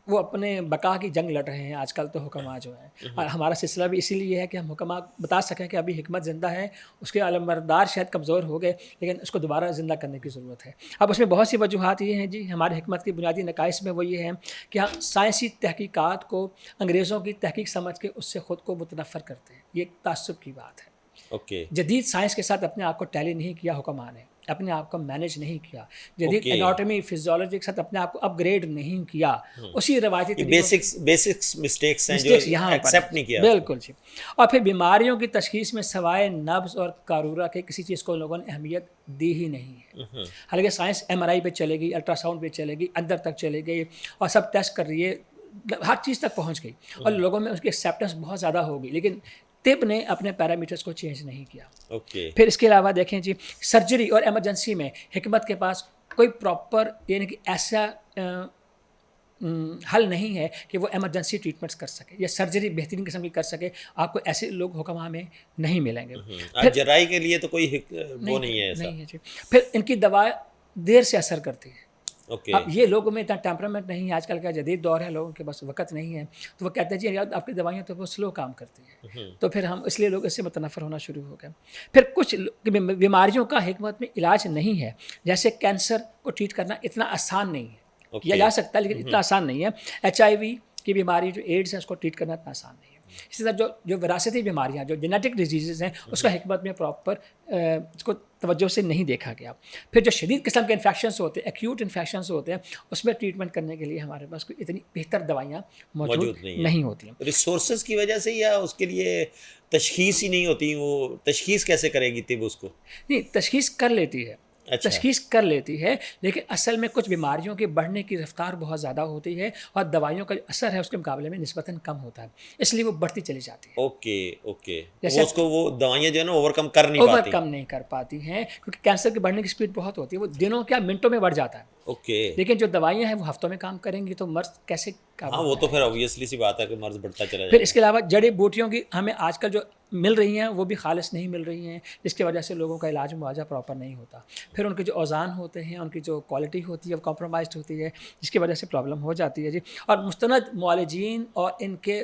Speaker 2: وہ اپنے بقا کی جنگ لڑ رہے ہیں آج کل تو حکماء جو ہیں. اور ہمارا سلسلہ بھی اسی لیے ہے کہ ہم حکماء بتا سکیں کہ ابھی حکمت زندہ ہے، اس کے علمبردار شاید کمزور ہو گئے لیکن اس کو دوبارہ زندہ کرنے کی ضرورت ہے. اب اس میں بہت سی وجوہات یہ ہیں جی. ہماری حکمت کی بنیادی نقائص میں وہ یہ ہیں کہ ہم سائنسی تحقیقات کو انگریزوں کی تحقیق سمجھ کے اس سے خود کو متنفر کرتے ہیں. یہ ایک تعصب کی بات ہے. جدید سائنس کے ساتھ اپنے آپ کو ٹیلی نہیں کیا حکماء نے، اپنے آپ کو مینیج نہیں کیا، جدید اناٹمی فزیولوجی کے ساتھ اپنے آپ کو اپ گریڈ نہیں کیا، اسی روایتی
Speaker 1: بیسکس مسٹیکس ہیں جو ایکسیپٹ نہیں کیا.
Speaker 2: بالکل جی. اور پھر بیماریوں کی تشخیص میں سوائے نبض اور قارورہ کے کسی چیز کو لوگوں نے اہمیت دی ہی نہیں ہے. حالانکہ سائنس MRI پہ چلے گی، الٹرا ساؤنڈ پہ چلے گی، اندر تک چلے گئی اور سب ٹیسٹ کر رہی ہے، ہر چیز تک پہنچ گئی اور لوگوں میں اس کی ایکسیپٹنس بہت زیادہ ہوگی. لیکن طب نے اپنے پیرامیٹرز کو چینج نہیں کیا. پھر اس کے علاوہ دیکھیں جی، سرجری اور ایمرجنسی میں حکمت کے پاس کوئی پراپر یعنی کہ ایسا حل نہیں ہے کہ وہ ایمرجنسی ٹریٹمنٹس کر سکے یا سرجری بہترین قسم کی کر سکے. آپ کو ایسے لوگ حکماء میں نہیں ملیں گے.
Speaker 1: جرائی کے لیے تو کوئی وہ نہیں ہے ایسا.
Speaker 2: نہیں ہے جی. پھر ان کی دوا دیر سے اثر کرتی ہے. اب یہ لوگوں میں اتنا ٹیمپرامنٹ نہیں ہے، آج کل کا جدید دور ہے، لوگوں کے پاس وقت نہیں ہے، تو وہ کہتے ہیں جی یار آپ کی دوائیاں تو وہ سلو کام کرتی ہیں. تو پھر ہم اس لیے لوگ اس سے متنفر ہونا شروع ہو گئے. پھر کچھ بیماریوں کا حکمت میں علاج نہیں ہے، جیسے کینسر کو ٹریٹ کرنا اتنا آسان نہیں ہے. کیا جا سکتا ہے لیکن اتنا آسان نہیں ہے. HIV کی بیماری جو ایڈز ہے اس کو ٹریٹ کرنا اتنا آسان نہیں ہے. اسی طرح جو وراثتی بیماریاں جو جینیٹک ڈیزیزز ہیں اس کا حکمت میں پراپر اس کو توجہ سے نہیں دیکھا گیا. پھر جو شدید قسم کے انفیکشنس ہوتے ہیں، ایکیوٹ انفیکشنس ہوتے ہیں، اس میں ٹریٹمنٹ کرنے کے لیے ہمارے پاس کوئی اتنی بہتر دوائیاں موجود نہیں ہوتی ہیں.
Speaker 1: ریسورسز کی وجہ سے یا اس کے لیے تشخیص ہی نہیں ہوتی؟ وہ تشخیص کیسے کرے گی طب اس کو؟
Speaker 2: نہیں، تشخیص کر لیتی ہے، تشخیص کر لیتی ہے، لیکن اصل میں کچھ بیماریوں کے بڑھنے کی رفتار بہت زیادہ ہوتی ہے اور دوائیوں کا جو اثر ہے اس کے مقابلے میں نسبتاً کم ہوتا ہے، اس لیے وہ بڑھتی چلی جاتی ہے.
Speaker 1: اوکے جیسے اس کو وہ دوائیاں جو ہے نا اوور کم
Speaker 2: نہیں کر پاتی ہیں کیونکہ کینسر کی بڑھنے کی اسپیڈ بہت ہوتی ہے، وہ دنوں کیا منٹوں میں بڑھ جاتا ہے. لیکن جو دوائیاں ہیں وہ ہفتوں میں کام کریں گی تو مرض کیسے
Speaker 1: وہ تو پھر obviously سی بات ہے کہ مرض بڑھتا چلا جائے.
Speaker 2: پھر اس کے علاوہ جڑی بوٹیوں کی ہمیں آج کل جو مل رہی ہیں وہ بھی خالص نہیں مل رہی ہیں، جس کی وجہ سے لوگوں کا علاج معاوضہ پراپر نہیں ہوتا. پھر ان کے جو اوزان ہوتے ہیں، ان کی جو کوالٹی ہوتی ہے وہ کمپرومائزڈ ہوتی ہے، جس کی وجہ سے پرابلم ہو جاتی ہے جی. اور مستند معالجین اور ان کے